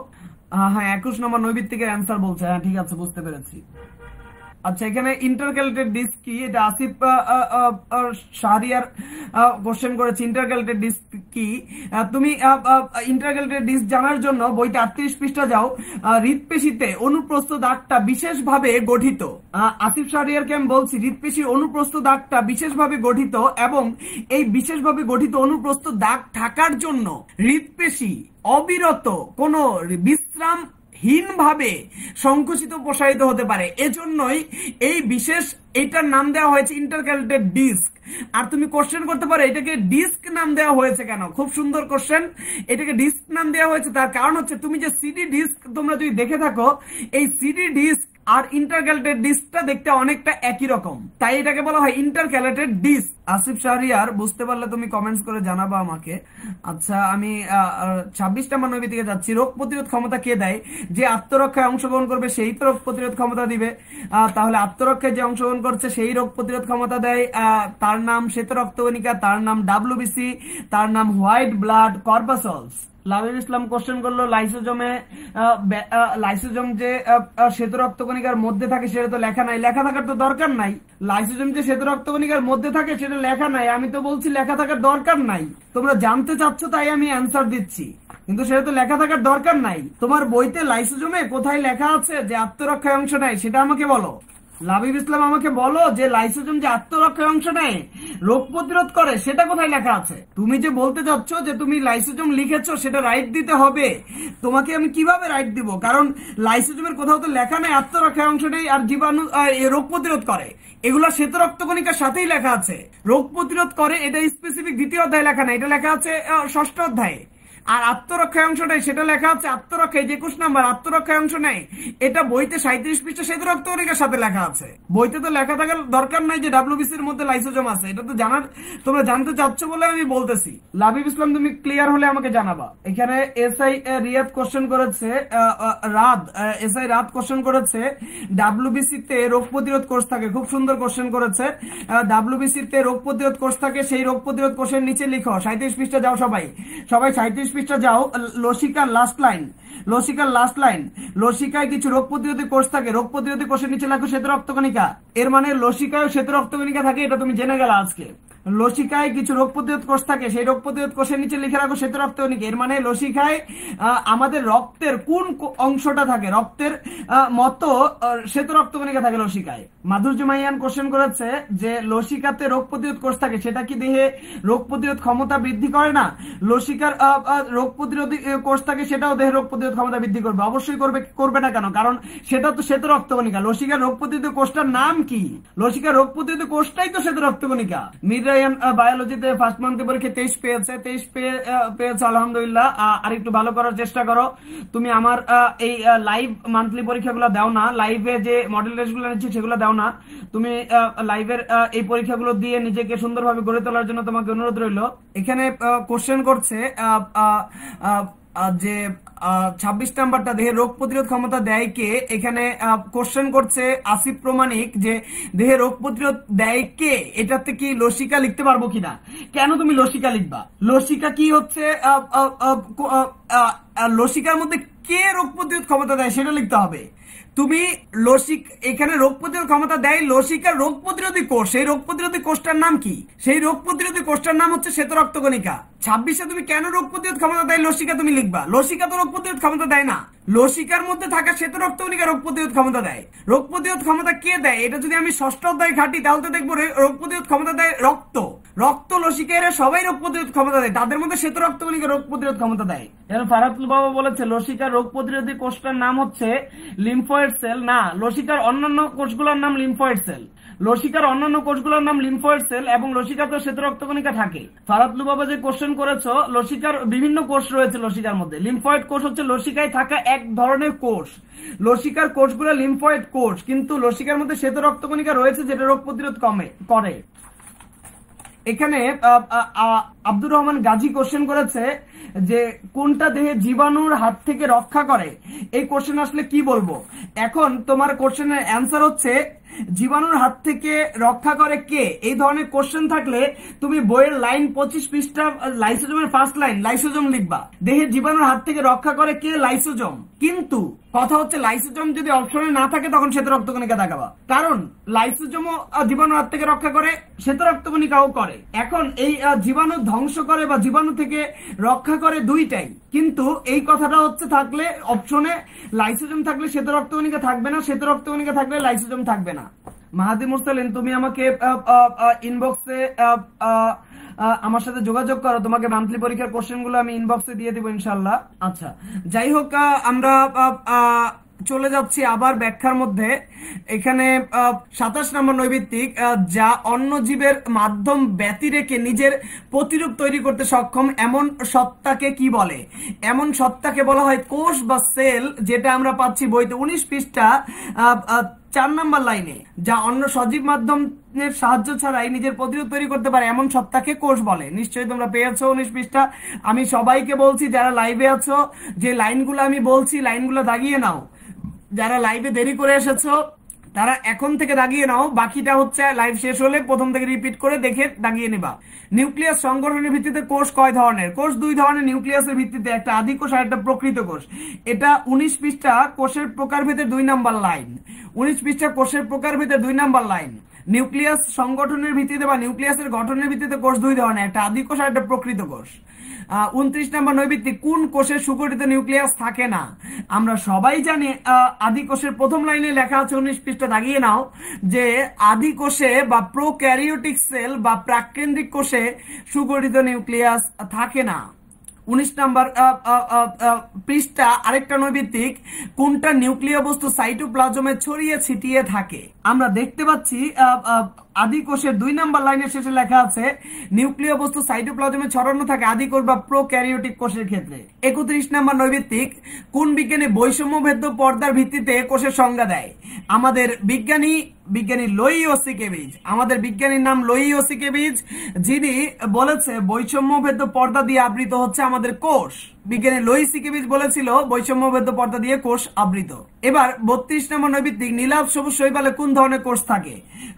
হ্যাঁ, 21 নম্বর নৈবিত্তিকের অ্যান্সার বলছে। হ্যাঁ, ঠিক আছে, বুঝতে পেরেছি। আচ্ছা, এখানে ইন্টারক্যালেটেড ডিস্ক কি, এটা আসিফ শাহরিয়ার কোশ্চেন করেছে। ইন্টারক্যালেটেড ডিস্ক কি? তুমি ইন্টারক্যালেটেড ডিস্ক জানার জন্য বইতে 38 পৃষ্ঠা যাও। হৃৎপেশিতে অনুপ্রস্থ দাগটা বিশেষভাবে গঠিত। আসিফ শাহরিয়ারকে আমি বলছি, হৃৎপেশির অনুপ্রস্থ দাগটা বিশেষভাবে গঠিত, এবং এই বিশেষভাবে গঠিত অনুপ্রস্থ দাগ থাকার জন্য হৃৎপেশি অবিরত কোন বিশ্রাম হীনভাবে সংকুচিত প্রসারিত হতে পারে। এজন্যই এই বিশেষ এইটার নাম দেওয়া হয়েছে ইন্টারক্যালেটেড ডিস্ক। আর তুমি কোশ্চেন করতে পারো এটাকে ডিস্ক নাম দেওয়া হয়েছে কেন? খুব সুন্দর কোশ্চেন। এটাকে ডিস্ক নাম দেওয়া হয়েছে তার কারণ হচ্ছে, তুমি যে সিডি ডিস্ক তোমরা যদি দেখে থাকো, এই সিডি ডিস্ক আর ইন্টারক্যালেটেড ডিস্কটা দেখতে অনেকটা একই রকম, তাই এটাকে বলা হয় ইন্টারক্যালেটেড ডিস্ক। আসিফ শাহরিয়ার বুঝতে পারলে তুমি কমেন্টস করে জানাবা আমাকে। আচ্ছা, আমি 26 নম্বর নৈবিত্তিকে যাচ্ছি। রোগ প্রতিরোধ ক্ষমতা কে দেয়? যে আত্মরক্ষায় অংশগ্রহণ করবে সেই তো রোগ প্রতিরোধ ক্ষমতা দিবে। তাহলে আত্মরক্ষায় যে অংশগ্রহণ করছে সেই রোগ প্রতিরোধ ক্ষমতা দেয়। তার নাম শ্বেত রক্তকণিকা, তার নাম ডাব্লিউবিসি, তার নাম হোয়াইট ব্লাড কর্পাসলস। লাবিব ইসলাম কোশ্চেন করলো লাইসোজোম যে শ্বেত রক্তকণিকার মধ্যে থাকে সেটা তো লেখা নাই। লেখা থাকার তো দরকার নাই। লাইসোজোম যে শ্বেত রক্তকণিকার মধ্যে থাকে সেটা লেখা নাই। আমি তো বলছি লেখা থাকার দরকার নাই। তোমরা জানতে চাচ্ছ তাই আমি অ্যান্সার দিচ্ছি, কিন্তু সেটা তো লেখা থাকার দরকার নাই। তোমার বইতে লাইসোজোমে কোথায় লেখা আছে যে আত্মরক্ষায় অংশ নেয় সেটা আমাকে বলো। লাবিব ইসলাম আমাকে বলো যে লাইসোজোম যে আত্মরক্ষায় অংশ নেয়, রোগ প্রতিরোধ করে, সেটা কোথায় লেখা আছে? তুমি যে বলতে চাচ্ছ যে তুমি লাইসোজোম লিখেছো সেটা রাইট দিতে হবে, তোমাকে আমি কিভাবে রাইট দিব? কারণ লাইসোজোমের কোথাও তো লেখা নেই আত্মরক্ষায় অংশ নেই আর জীবাণু রোগ প্রতিরোধ করে। এগুলো শ্বেত রক্তকণিকার সাথেই লেখা আছে। রোগ প্রতিরোধ করে এটা স্পেসিফিক দ্বিতীয় অধ্যায়ে লেখা নেই, এটা লেখা আছে 6ষ্ঠ অধ্যায়ে। আর আত্মরক্ষায় অংশ নেই সেটা লেখা আছে আত্মরক্ষায় 21 নাম্বার আত্মরক্ষায় অংশ নেই, এটা বইতে 37 পৃষ্ঠা শ্বেত রক্তকণিকার সাথে লেখা আছে। বইতে তো লেখা থাকার দরকার নাই যে ডাব্লিউবিসি এর মধ্যে লাইসোজোম আছে। এটা তো জানার, তোমরা জানতে চাচ্ছ বলে আমি বলতেছি। লাবিব ইসলাম তুমি ক্লিয়ার হলে আমাকে জানাবা। এখানে এসআই রিয়াদ কোশ্চেন করেছে, এসআই রাত কোশ্চেন করেছে ডাব্লিউবিসি তে রোগ প্রতিরোধ কোষ থাকে। খুব সুন্দর কোশ্চেন করেছে। ডাব্লিউবিসি তে রোগ প্রতিরোধ কোষ থাকে, সেই রোগ প্রতিরোধ কোষের নিচে লিখো। 37 পৃষ্ঠা যাও সবাই 37 পৃষ্ঠা যাও। লসিকার লাস্ট লাইন, লসিকায় কিছু রোগ প্রতিরোধী কোষ থাকে, রোগ প্রতিরোধী কোষের নিচে লেখো শ্বেত রক্তকণিকা। এর মানে লসিকায় শ্বেত রক্তকণিকা থাকে, এটা তুমি জেনে গেলে আজকে। লসিকায় কিছু রোগ প্রতিরোধ কোষ থাকে, সেই রোগ প্রতিরোধ কোষের নিচে লিখে রাখো শ্বেত রক্তকণিকা। এর মানে লসিকায় আমাদের রক্তের কোন অংশটা থাকে? রক্তের মতো শ্বেত রক্তকণিকা থাকে লসিকায়। মাধুর্যমাইয়ান কোশ্চেন করেছে যে লসিকাতে রোগ প্রতিরোধ কোষ থাকে, সেটা কি দেহে রোগ প্রতিরোধ ক্ষমতা বৃদ্ধি করে না? লসিকার রোগ প্রতিরোধী কোষ থাকে, সেটাও দেহে রোগ প্রতিরোধ ক্ষমতা বৃদ্ধি করবে। অবশ্যই করবে না কেন? কারণ সেটা তো শ্বেত রক্তকণিকা। লসিকার রোগ প্রতিরোধী কোষটার নাম কি? লসিকার রোগ প্রতিরোধী কোষটাই তো শ্বেত রক্তকণিকা। মির রায়ান বায়োলজিতে ফার্স্ট মান্থে পরীক্ষা 23 পেয়েছে, 23 পেয়েছে আলহামদুলিল্লাহ। আর একটু ভালো করার চেষ্টা করো। তুমি আমার এই লাইভ মান্থলি পরীক্ষাগুলো দাও না, লাইভে যে মডেল টেস্টগুলো নিচ্ছি সেগুলো দাও না, তুমি লাইভের এই পরীক্ষাগুলো দিয়ে নিজেকে সুন্দরভাবে গড়ে তোলার জন্য তোমাকে অনুরোধ রইল। এখানে কোশ্চেন করছে যে 26 নাম্বারটা দেহে রোগ প্রতিরোধ ক্ষমতা দেয় কে। এখানে কোশ্চেন করছে আসিফ প্রমাণিক যে দেহে রোগ প্রতিরোধ দেয় কে, এটাতে কি লসিকা লিখতে পারবো কিনা। কেন তুমি লসিকা লিখবা? লসিকা কি হচ্ছে, লসিকার মধ্যে কে রোগ প্রতিরোধ ক্ষমতা দেয় সেটা লিখতে হবে। তুমি এখানে রোগ প্রতিরোধ ক্ষমতা দেয় লসিকার রোগ প্রতিরোধী কোষ, সেই রোগ প্রতিরোধী কোষটার নাম কি? সেই রোগ প্রতিরোধী কোষটার নাম হচ্ছে শ্বেত রক্তকণিকা। 26-এ তুমি কেন রোগ প্রতিরোধ ক্ষমতা দেয় লসিকা তুমি লিখবা? লসিকা তো রোগ প্রতিরোধ ক্ষমতা দেয় না। লসিকার মধ্যে থাকা শ্বেত রক্তকণিকা রোগ প্রতিরোধ ক্ষমতা দেয়। রোগ প্রতিরোধ ক্ষমতা কে দেয়? এটা যদি আমি 6ষ্ঠ অধ্যায় ঘাটি তাহলে তো দেখবো রোগ প্রতিরোধ ক্ষমতা দেয় রক্ত লসিকা, এরা সবাই রোগ প্রতিরোধ ক্ষমতা দেয়, তাদের মধ্যে শ্বেত রক্তকণিকা রোগ প্রতিরোধ ক্ষমতা দেয়। ফারাতুল বাবা বলেছে লসিকার রোগ প্রতিরোধী কোষটার নাম হচ্ছে লিম্ফয়েড সেল। না, লসিকার অন্যান্য কোষগুলোর নাম লিম্ফয়েড সেল। লসিকার অন্যান্য কোষগুলোর নাম লিম্ফয়েড সেল এবং লসিকা তো শ্বেত রক্তকণিকা থাকে। ফারাতুল বাবা যে কোশ্চেন করেছো, লসিকার বিভিন্ন কোষ রয়েছে লসিকার মধ্যে। লিম্ফয়েড কোষ হচ্ছে লসিকায় থাকা এক ধরনের কোষ। লসিকার কোষগুলো লিম্ফয়েড কোষ, কিন্তু লসিকার মধ্যে শ্বেত রক্তকণিকা রয়েছে যেটা রোগ প্রতিরোধ করে। এখানে আব্দুর রহমান গাজী কোশ্চেন করেছে যে কোনটা দেহে জীবাণুর হাত থেকে রক্ষা করে। এই কোশ্চেন আসলে কি বলবো? এখন তোমার কোশ্চেনের অ্যান্সার হচ্ছে জীবাণুর হাত থেকে রক্ষা করে কে। এই ধরনের কোশ্চেন থাকলে তুমি বইয়ের লাইন 25 পৃষ্ঠা লাইসোজোমের ফার্স্ট লাইন লাইসোজোম লিখবা। দেহে জীবাণুর হাত থেকে রক্ষা করে কে? লাইসোজোম। কিন্তু কথা হচ্ছে লাইসোজোম যদি অপশনে না থাকে তখন শ্বেত রক্তকণিকা দেখাবা, কারণ লাইসোজোমও জীবাণুর হাত থেকে রক্ষা করে, শ্বেত রক্তকণিকাও করে। এখন এই জীবাণু ধ্বংস করে বা জীবাণু থেকে রক্ষা করে দুইটাই, কিন্তু এই কথাটা হচ্ছে থাকলে অপশনে লাইসোজোম থাকলে শ্বেত রক্তকণিকা থাকবে না, শ্বেত রক্তকণিকা থাকলে লাইসোজোম থাকবে না। মাহাদি মুরসালিন, তুমি আমাকে ইনবক্সে আমার সাথে যোগাযোগ করো, তোমাকে মান্থলি পরীক্ষার কোশ্চেন গুলো আমি ইনবক্সে দিয়ে দিব ইনশাল্লাহ। আচ্ছা, যাই হোক, আমরা চলে যাচ্ছি আবার ব্যাখ্যার মধ্যে। এখানে 27 নম্বর নৈবিত্তিক, যা অন্য জীবের মাধ্যম ব্যতি রেখে নিজের প্রতিরূপ তৈরি করতে সক্ষম এমন সত্তাকে কি বলে? এমন সত্তাকে বলা হয় কোষ বা সেল, যেটা আমরা পাচ্ছি বইতে 19 পৃষ্ঠা 4 নম্বর লাইনে। যা অন্য সজীব মাধ্যমের সাহায্য ছাড়াই নিজের প্রতিরূপ তৈরি করতে পারে এমন সত্তাকে কোষ বলে। নিশ্চয়ই তোমরা পেয়েছো 19 পৃষ্ঠা। আমি সবাইকে বলছি যারা লাইভে আছো, যে লাইনগুলো আমি বলছি লাইনগুলো দাগিয়ে নাও। যারা লাইভে দেরি করে এসেছো তারা এখন থেকে দাগিয়ে নাও, বাকিটা হচ্ছে লাইভ শেষ হলে প্রথম থেকে রিপিট করে দেখে দাগিয়ে নেবা। নিউক্লিয়াস সংগঠনের ভিত্তিতে কোষ কয় ধরনের? কোষ 2 ধরনের নিউক্লিয়াসের ভিত্তিতে, একটা আদি কোষ আর একটা প্রকৃত কোষ। এটা 19 পৃষ্ঠা কোষের প্রকারভেদে 2 নাম্বার লাইন। 19 পৃষ্ঠা কোষের প্রকারভেদে 2 নাম্বার লাইন। নিউক্লিয়াস সংগঠনের ভিত্তিতে বা নিউক্লিয়াসের গঠনের ভিত্তিতে কোষ 2 ধরনের, একটা আদি কোষ আর একটা প্রকৃত কোষ। 29 নম্বর নৈবিত্তিক, কোন কোষে সুগঠিত নিউক্লিয়াস থাকে না? আমরা সবাই জানি আদি কোষের প্রথম লাইনে লেখা আছে, 19 পৃষ্ঠা দাগিয়ে নাও, যে আদি কোষে বা প্রোক্যারিওটিক সেল বা প্রাককেন্দ্রিক কোষে সুগঠিত নিউক্লিয়াস থাকে না। 19 নম্বর পৃষ্ঠা আরেকটা নৈবিত্তিক, কোনটা নিউক্লিয় বস্তু সাইটোপ্লাজমে ছড়িয়ে ছিটিয়ে থাকে? আমরা দেখতে পাচ্ছি আদি কোষের 2 নাম্বার লাইনের শেষে লেখা আছে নিউক্লিয় বস্তু সাইটোপ্লাজমে ছড়ানো থাকে আদি কোষ বা প্রোক্যারিওটিক কোষের ক্ষেত্রে। 31 নাম্বার নৈবিত্তিক, কোন বিজ্ঞানী বৈষম্যভেদ্য পর্দার ভিত্তিতে কোষের সংজ্ঞা দেয়? আমাদের বিজ্ঞানী লোইও সিকেভিজ। আমাদের বিজ্ঞানীর নাম লোইও সিকেভিজ, যিনি বলেছে বৈষম্যভেদ্য পর্দা দিয়ে আবৃত হচ্ছে আমাদের কোষ। বিজ্ঞানী লোই সিকেভিজ বলেছিল বৈষম্যভেদ্য পর্দা দিয়ে কোষ আবৃত। এবার 32 নম্বর নৈবিত্তিক, নীলাভ সবুজ শৈবালে কোন ধরনের কোষ থাকে?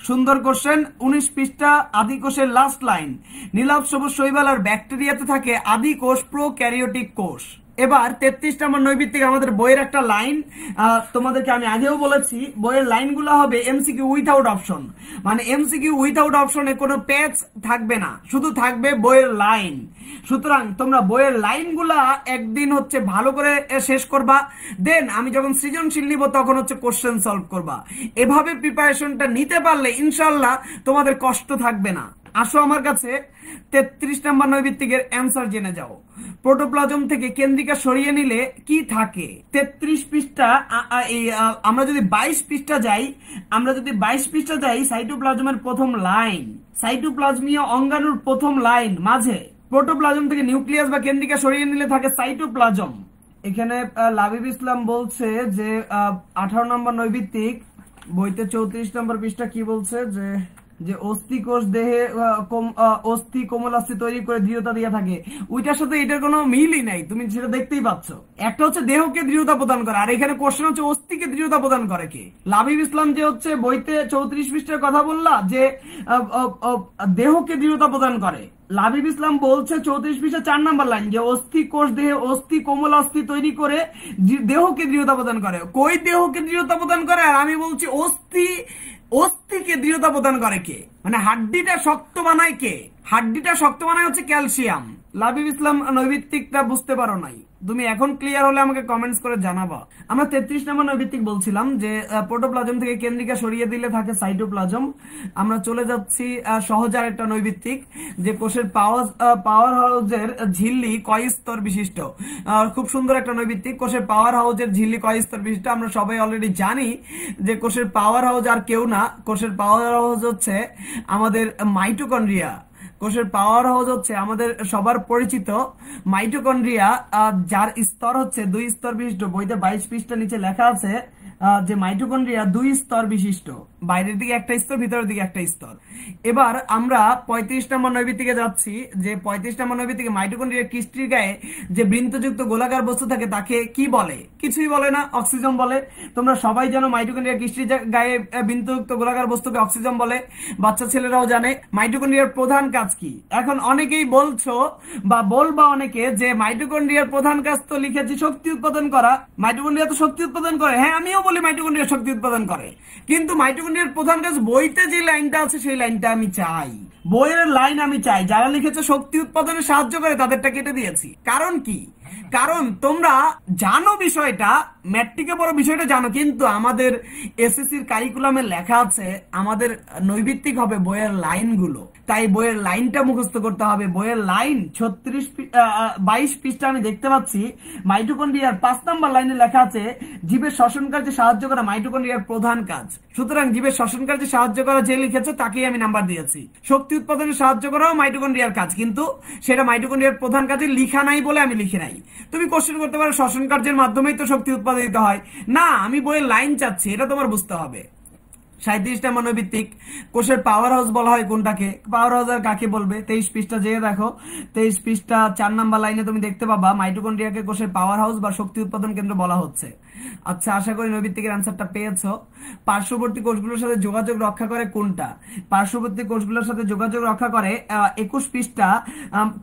সুন্দর কোশ্চেন। 19 পৃষ্ঠা আদি কোষের লাস্ট লাইন, নীলাভ সবুজ শৈবাল আর ব্যাকটেরিয়াতে থাকে আদি কোষ প্রোক্যারিওটিক কোষ। এবার 33 নম্বর নৈবিত্তিক, আমাদের বইয়ের একটা লাইন, তোমাদেরকে আমি আগেও বলেছি বইয়ের লাইনগুলো হবে এমসিকিউ উইথাউট অপশন, মানে এমসিকিউ উইথাউট অপশনে কোনো পেজ থাকবে না, শুধু থাকবে বইয়ের লাইন। সুতরাং তোমরা বইয়ের লাইনগুলা একদিন হচ্ছে ভালো করে শেষ করবা, দেন আমি যখন সৃজনশীল নিব তখন হচ্ছে কোশ্চেন সলভ করবা। এভাবে প্রিপারেশনটা নিতে পারলে ইনশাল্লাহ তোমাদের কষ্ট থাকবে না। আসো আমার কাছে 33 নম্বর নৈবিত্তিকের অ্যান্সার জেনে যাও। প্রোটোপ্লাজম থেকে কেন্দ্রিকা সরিয়ে নিলে কি থাকে? 33 পৃষ্ঠা, আমরা যদি 22 পৃষ্ঠা যাই, সাইটোপ্লাজমের প্রথম লাইন, সাইটোপ্লাজমীয় অঙ্গাণুর প্রথম লাইন মাঝে প্রোটোপ্লাজম থেকে নিউক্লিয়াস বা কেন্দ্রিকা সরিয়ে নিলে থাকে সাইটোপ্লাজম। এখানে লাবিব ইসলাম বলছে যে 18 নম্বর নৈবিত্তিক বইতে 34 নম্বর পৃষ্ঠা কি বলছে যে অস্থি কোষ দেহে অস্থি কোমলাস্থি তৈরি করে দৃঢ়তা দিয়ে থাকে। ওইটার সাথে এটার কোনো মিলই নাই, তুমি সেটা দেখতেই পাচ্ছ। একটা হচ্ছে দেহকে দৃঢ়তা প্রদান করে, আর এখানে কোশ্চেন হচ্ছে অস্থিকে দৃঢ়তা প্রদান করে কে? লাবিব ইসলাম যে হচ্ছে বইতে 34 পৃষ্ঠার কথা বললা যে দেহকে দৃঢ়তা প্রদান করে, লাবিব ইসলাম বলছে 34 পৃষ্ঠা 4 নম্বর লাইন যে অস্থি কোষ দেহে অস্থি কোমল অস্থি তৈরি করে দেহকে দৃঢ়তা প্রদান করে। কই দেহকে দৃঢ়তা প্রদান করে? আর আমি বলছি অস্থিকে দৃঢ়তা প্রদান করে কে? মানে হাড্ডিটা শক্ত বানায় কে? হাড্ডিটা শক্ত বানায় হচ্ছে ক্যালসিয়াম। লাবিব ইসলাম নৈবিত্তিকটা বুঝতে পারো নাই, তুমি এখন ক্লিয়ার হলে আমাকে কমেন্টস করে জানাবা। আমরা 33 নম্বর নৈবিত্তিক বলছিলাম যে প্রোটোপ্লাজম থেকে কেন্দ্রিকা সরিয়ে দিলে থাকে সাইটোপ্লাজম। আমরা চলে যাচ্ছি সহজার একটা নৈবিত্তিক যে কোষের পাওয়ার হাউসের ঝিল্লি কয় স্তর বিশিষ্ট। খুব সুন্দর একটা নৈবিত্তিক, কোষের পাওয়ার হাউসের ঝিল্লি কয় স্তর বিশিষ্ট। আমরা সবাই অলরেডি জানি যে কোষের পাওয়ার হাউস আর কেউ না, কোষের পাওয়ার হাউস হচ্ছে আমাদের মাইটোকন্ড্রিয়া। কোষের পাওয়ার হাউস হচ্ছে আমাদের সবার পরিচিত মাইটোকন্ড্রিয়া, যার স্তর হচ্ছে 2 স্তর বিশিষ্ট। বইতে 22 পৃষ্ঠা নিচে লেখা আছে যে মাইটোকন্ড্রিয়া 2 স্তর বিশিষ্ট, বাইরের দিকে একটা স্তর, ভিতরের দিকে একটা স্তর। এবার আমরা 35 নম্বর নৈবিত্তিকে যাচ্ছি যে 35 নম্বর নৈবিত্তিকে মাইটোকন্ড্রিয়ার কিস্ট্রির গায়ে যে বৃন্তযুক্ত গোলাকার বস্তু থাকে তাকে কি বলে? কিছুই বলে না, অক্সিজেন বলে। তোমরা সবাই জানো মাইটোকন্ড্রিয়ার কিস্ট্রির গায়ে বৃন্তযুক্ত গোলাকার বস্তুকে অক্সিজেন বলে, বাচ্চা ছেলেরাও জানে। মাইটোকন্ড্রিয়ার প্রধান কাজ কি? এখন অনেকেই বলছো বা বলবা অনেকে যে মাইটোকন্ড্রিয়ার প্রধান কাজ তো লিখেছি শক্তি উৎপাদন করা। মাইটোকন্ড্রিয়া তো শক্তি উৎপাদন করে, হ্যাঁ আমিও বলি মাইটোকন্ড্রিয়া শক্তি উৎপাদন করে, কিন্তু মাইটোকন্ড্রিয়ার প্রধান কাজ বইতে যে লাইনটা আছে সেই লাইনটা আমি চাই, বইয়ের লাইন আমি চাই। যারা লিখেছে শক্তি উৎপাদনে সাহায্য করে তাদেরটা কেটে দিয়েছি। কারণ কি? কারণ তোমরা জানো বিষয়টা, ম্যাট্রিকে পড়ো বিষয়টা জানো, কিন্তু আমাদের এসএসসির কারিকুলামে লেখা আছে আমাদের নৈবিত্তিক হবে বইয়ের লাইনগুলো, তাই বইয়ের লাইনটা মুখস্থ করতে হবে। বইয়ের লাইন 22 পৃষ্ঠা আমি দেখতে পাচ্ছি, মাইটোকন্ড্রিয়ার 5 নম্বর লাইনে লেখা আছে জীবের শ্বসন কার্যে সাহায্য করা মাইটোকন্ড্রিয়ার প্রধান কাজ। সুতরাং জীবের শ্বসন কার্যে সাহায্য করা যে লিখেছে তাকেই আমি নাম্বার দিয়েছি। শক্তি উৎপাদনে সাহায্য করাও মাইটোকন্ড্রিয়ার কাজ, কিন্তু সেটা মাইটোকন্ড্রিয়ার প্রধান কাজে লিখা নাই বলে আমি লিখি নাই। তুমি কোশ্চেন করতে পারো শ্বসন কার্যের মাধ্যমেই তো শক্তি উৎপাদিত হয়, না আমি বইয়ের লাইন চাচ্ছি, এটা তোমার বুঝতে হবে। 37 নম্বর নৈবিত্তিক কোষের পাওয়ার হাউস বলা হয় কোনটাকে? পাওয়ার হাউস আর কাকে বলবে? 23 পৃষ্ঠা যেয়ে দেখো, 23 পৃষ্ঠা 4 নম্বর লাইনে তুমি দেখতে পাবা মাইটোকন্ড্রিয়াকে কোষের পাওয়ার হাউস বা শক্তি উৎপাদন কেন্দ্র বলা হচ্ছে। আচ্ছা, আশা করি নৈবিত্তিকের অ্যান্সারটা পেয়েছো। পার্শ্ববর্তী কোষগুলোর সাথে যোগাযোগ রক্ষা করে কোনটা? পার্শ্ববর্তী কোষগুলোর সাথে যোগাযোগ রক্ষা করে 21 পৃষ্ঠা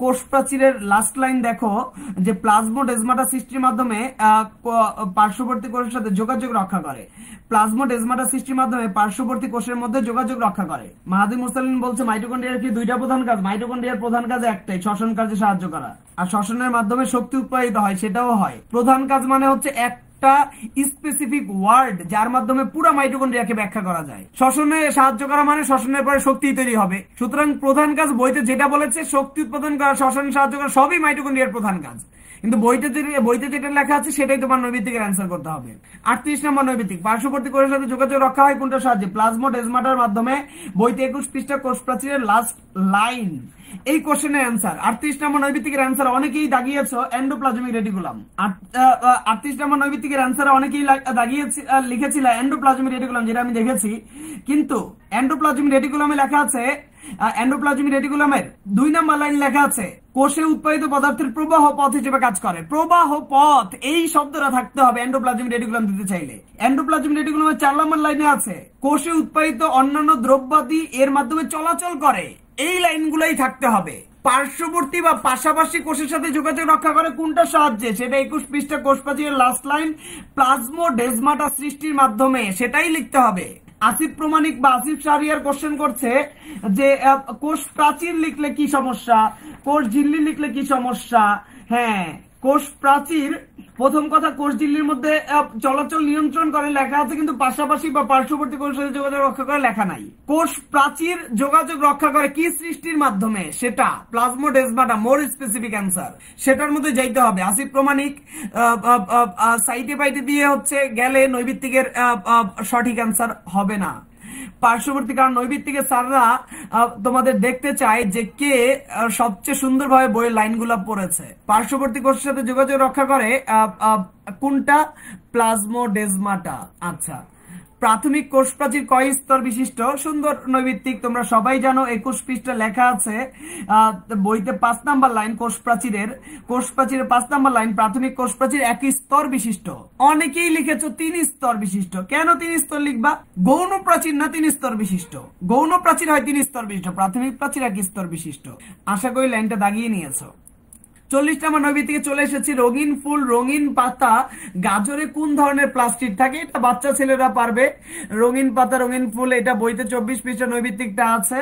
কোষ প্রাচীরের লাস্ট লাইন দেখো যে প্লাজমোডেজমাটা সৃষ্টির মাধ্যমে পার্শ্ববর্তী কোষের সাথে যোগাযোগ রক্ষা করে। প্লাজমোডেজমাটা সৃষ্টির মাধ্যমে পার্শ্ববর্তী কোষের মধ্যে যোগাযোগ রক্ষা করে। মাহাদি মুরসালিন বলছে মাইটোকন্ড্রিয়ার কি 2টা প্রধান কাজ? মাইটোকন্ড্রিয়ার প্রধান কাজ একটাই, শ্বসন কার্যে সাহায্য করা, আর শ্বসনের মাধ্যমে শক্তি উৎপাদিত হয়, সেটাও হয়। প্রধান কাজ মানে হচ্ছে একটা স্পেসিফিক ওয়ার্ড যার মাধ্যমে পুরো মাইটোকন্ড্রিয়াকে ব্যাখ্যা করা যায়। শ্বসনে সাহায্য করা মানে শ্বসনের পরে শক্তি তৈরি হবে। সুতরাং প্রধান কাজ বইতে যেটা বলেছে শক্তি উৎপাদন করা, শ্বসনে সাহায্য করা, সবই মাইটোকন্ড্রিয়ার প্রধান কাজ, কিন্তু বইতে যেটা লেখা আছে সেটাই তোমার নৈবিত্তিকের অ্যান্সার করতে হবে। 38 নম্বর নৈবিত্তিক পার্শ্ববর্তী কোষের সাথে যোগাযোগ রক্ষা হয় কোনটার সাহায্যে? প্লাজমোডেজমাটার মাধ্যমে। বইতে 21 পৃষ্ঠা কোষ প্রাচীরের লাস্ট লাইন এই কোশ্চেনের অ্যান্সার। 38 নম্বর নৈবিত্তিকের অ্যান্সার অনেকেই দাগিয়েছো এন্ডোপ্লাজমিক রেটিকুলাম। 38 নম্বর নৈবিত্তিকের অ্যান্সার অনেকেই লিখেছিল এন্ডোপ্লাজমিক রেটিকুলাম, যেটা আমি দেখেছি, কিন্তু এন্ডোপ্লাজমিক রেটিকুলামে লেখা আছে, এন্ডোপ্লাজমিক রেটিকুলামের 2 নম্বর লাইন লেখা আছে কোষে উৎপাদিত পদার্থের প্রবাহ পথ হিসেবে কাজ করে। প্রবাহ পথ এই শব্দটা থাকতে হবে এন্ডোপ্লাজমিক রেটিকুলাম দিতে চাইলে। এন্ডোপ্লাজমিক রেটিকুলামের 4 নম্বর লাইনে আছে কোষে উৎপাদিত অন্যান্য দ্রব্যাদি এর মাধ্যমে চলাচল করে, এই লাইনগুলোই থাকতে হবে। পার্শ্ববর্তী বা পাশাপাশি কোষের সাথে যোগাযোগ রক্ষা করে কোনটার সাহায্যে? সেটা 21 পৃষ্ঠা কোষ প্রাচীরের লাস্ট লাইন, প্লাজমোডেজমাটা সৃষ্টির মাধ্যমে, সেটাই লিখতে হবে। আসিফ প্রমাণিক বা আসিফ শাহরিয়ার কোশ্চেন করছে যে কোষ প্রাচীর লিখলে কি সমস্যা, কোষ ঝিল্লি লিখলে কি সমস্যা? হ্যাঁ, কোষ প্রাচীর প্রথম কথা, কোষ ঝিল্লির মধ্যে চলাচল নিয়ন্ত্রণ করে লেখা আছে, কিন্তু পাশাপাশি বা পার্শ্ববর্তী কোষের সাথে যোগাযোগ রক্ষা করে লেখা নাই। কোষ প্রাচীর যোগাযোগ রক্ষা করে কি সৃষ্টির মাধ্যমে? সেটা প্লাজমোডেসমাটা, মোর স্পেসিফিক অ্যান্সার। সেটার মধ্যে যাইতে হবে। আসিফ প্রমাণিক সাইটে পাইটে দিয়ে হচ্ছে গেলে নৈবিত্তিকের সঠিক অ্যান্সার হবে না। পার্শ্ববর্তী, কারণ নৈবিত্তিকের স্যাররা তোমাদের দেখতে চায় যে কে সবচেয়ে সুন্দরভাবে বইয়ের লাইনগুলো পড়েছে। পার্শ্ববর্তী কোষের সাথে যোগাযোগ রক্ষা করে কোনটা? প্লাজমোডেসমাটা। আচ্ছা, প্রাথমিক কোষ প্রাচীর কয় স্তর বিশিষ্ট? সুন্দর নৈবিত্তিক, তোমরা সবাই জানো। 21 পৃষ্ঠা লেখা আছে বইতে 5 নাম্বার লাইন কোষ প্রাচীরের 5 নাম্বার লাইন, প্রাথমিক কোষ প্রাচীর 1 স্তর বিশিষ্ট। অনেকেই লিখেছো 3 স্তর বিশিষ্ট। কেন 3 স্তর লিখবা? গৌণ প্রাচীর না 3 স্তর বিশিষ্ট। গৌণ প্রাচীর হয় 3 স্তর বিশিষ্ট, প্রাথমিক প্রাচীর 1 স্তর বিশিষ্ট। আশা করি লাইনটা দাগিয়ে নিয়েছো। 40 নম্বর নৈবিত্তিকে চলে এসেছি। রঙিন ফুল, রঙিন পাতা, গাজরে কোন ধরনের প্লাস্টিক থাকে? এটা বাচ্চা ছেলেরা পারবে। রঙিন পাতা, রঙিন ফুল, এটা বইতে 24 পৃষ্ঠা নৈবিত্তিকটা আছে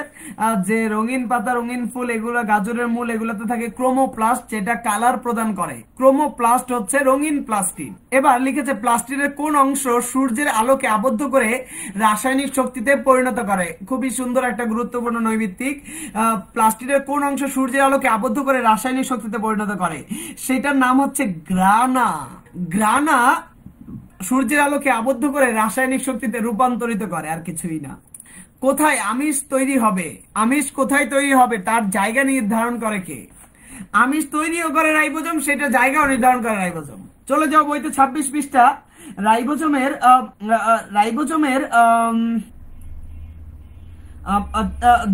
যে রঙিন পাতা, রঙিন ফুল, এগুলো গাজরের মূল, এগুলোতে থাকে ক্রোমোপ্লাস্ট, যেটা কালার প্রদান করে। ক্রোমোপ্লাস্ট হচ্ছে রঙিন প্লাস্টিক। এবার লিখেছে প্লাস্টিকের কোন অংশ সূর্যের আলোকে আবদ্ধ করে রাসায়নিক শক্তিতে পরিণত করে? খুবই সুন্দর একটা গুরুত্বপূর্ণ নৈবিত্তিক। প্লাস্টিকের কোন অংশ সূর্যের আলোকে আবদ্ধ করে রাসায়নিক শক্তিতে পরিণত করে? সেটার নাম হচ্ছে গ্রানা। গ্রানা সূর্যের আলোকে আবদ্ধ করে রাসায়নিক শক্তিতে রূপান্তরিত করে, আর কিছুই না। কোথায় আমিষ তৈরি হবে? আমিষ কোথায় তৈরি হবে তার জায়গা নির্ধারণ করে কে? আমিষ তৈরিও করে রাইবোজোম, সেটা জায়গাও নির্ধারণ করে রাইবোজোম। চলে যাও বইতে 26 পৃষ্ঠা রাইবোজোমের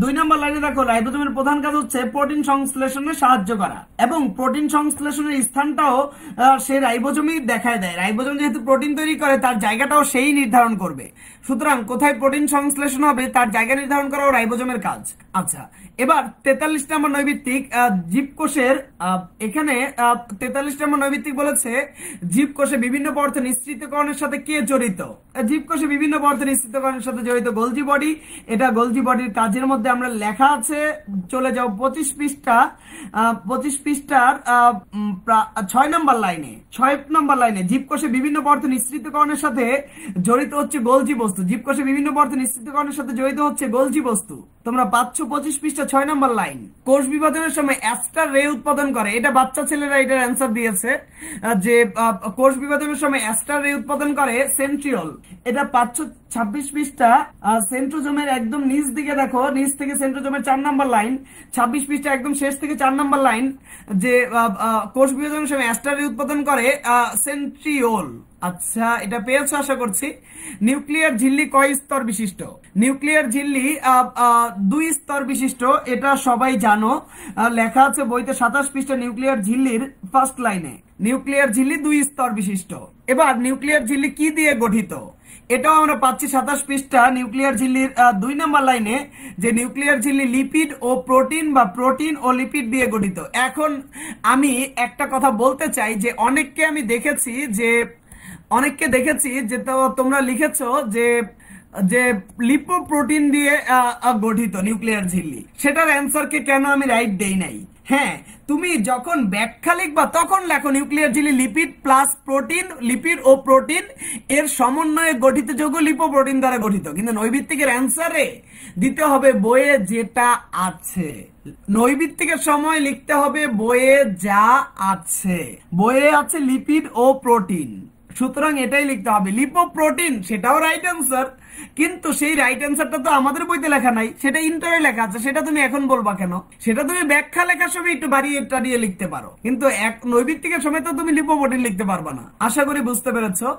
2 নম্বর লাইনে দেখো, রাইবোজোমের প্রধান কাজ হচ্ছে প্রোটিন সংশ্লেষণে সাহায্য করা, এবং প্রোটিন সংশ্লেষণের স্থানটাও সে রাইবোজোমই দেখায় দেয়। রাইবোজোম যেহেতু প্রোটিন তৈরি করে, তার জায়গাটাও সেই নির্ধারণ করবে। সুতরাং কোথায় প্রোটিন সংশ্লেষণ হবে তার জায়গা নির্ধারণ করাও রাইবোজোমের কাজ। আচ্ছা, এবার 43 নম্বর নৈবিত্তিক জীবকোষের, এখানে 43 নম্বর নৈবিত্তিক বলেছে জীবকোষে বিভিন্ন পদার্থ নিঃসৃতকরণের সাথে কে জড়িত? জীবকোষে বিভিন্ন পদার্থ নিঃসৃতকরণের সাথে জড়িত গোলজি বডি। এটা গোলজি বডির কাজের মধ্যে আমরা লেখা আছে। চলে যাও 25 পৃষ্ঠার 6 নম্বর লাইনে জীবকোষে বিভিন্ন পদার্থ নিঃসৃতকরণের সাথে জড়িত হচ্ছে গোলজি বস্তু। জীবকোষে বিভিন্ন পদার্থ নিঃসৃতকরণের সাথে জড়িত হচ্ছে গোলজি বস্তু। তোমরা পাচ্ছ 25 পৃষ্ঠা 6 নম্বর লাইন। কোষ বিভাজনের সময় অ্যাস্টার রে উৎপাদন করে, এটা বাচ্চা ছেলেরা এটার অ্যান্সার দিয়েছে যে কোষ বিভাজনের সময় অ্যাস্টার রে উৎপাদন করে সেন্ট্রিওল। এটা পাচ্ছ 26 পৃষ্ঠা সেন্ট্রোজোমের একদম নিচ দিকে দেখো, নিচ থেকে সেন্ট্রোজোমের 4 নম্বর লাইন। 26 পৃষ্ঠা একদম শেষ থেকে 4 নম্বর লাইন, যে কোষ বিভাজনের সময় অ্যাস্টার রে উৎপাদন করে সেন্ট্রিওল। আচ্ছা, এটা পেয়েছো আশা করছি। নিউক্লিয়ার ঝিল্লি কয় স্তর বিশিষ্ট? নিউক্লিয়ার ঝিল্লি 2 স্তর বিশিষ্ট, এটা সবাই জানো। লেখা আছে বইতে 27 পৃষ্ঠা নিউক্লিয়ার ঝিল্লির ফার্স্ট লাইনে। নিউক্লিয়ার ঝিল্লি 2 স্তর বিশিষ্ট। এবার নিউক্লিয়ার ঝিল্লি কি দিয়ে গঠিত? এটাও আমরা পাচ্ছি 27 পৃষ্ঠা নিউক্লিয়ার ঝিল্লির 2 নম্বর লাইনে, যে নিউক্লিয়ার ঝিল্লি লিপিড ও প্রোটিন বা প্রোটিন ও লিপিড দিয়ে গঠিত। এখন আমি একটা কথা বলতে চাই যে অনেককে দেখেছি যে তোমরা লিখেছো যে লিপোপ্রোটিন দিয়ে গঠিত নিউক্লিয়ার ঝিল্লি। সেটার অ্যান্সারকে কেন আমি রাইট দেই নাই? হ্যাঁ, তুমি যখন ব্যাখ্যা লিখবা তখন লেখো নিউক্লিয়ার ঝিল্লি লিপিড প্লাস প্রোটিন, লিপিড ও প্রোটিন এর সমন্বয়ে গঠিত যৌগ লিপোপ্রোটিন দ্বারা গঠিত। কিন্তু নৈবিত্তিকের অ্যান্সারে দিতে হবে বইয়ে যেটা আছে। নৈবিত্তিকের সময় লিখতে হবে বইয়ে যা আছে। বইয়ে আছে লিপিড ও প্রোটিন, সুতরাং এটাই লিখতে হবে। লিপোপ্রোটিন সেটাও রাইট অ্যান্সার, কিন্তু সেই রাইট অ্যান্সারটা তো আমাদের বইতে লেখা নাই, সেটা ইন্টারে লেখা আছে। সেটা তুমি এখন বলবা কেন? সেটা তুমি ব্যাখ্যা লেখার সময় একটু বাড়িয়ে টাড়িয়ে লিখতে পারো, কিন্তু এক নৈবিত্তিকের সময় তো তুমি লিপোপ্রোটিন লিখতে পারবা না। আশা করি বুঝতে পেরেছো।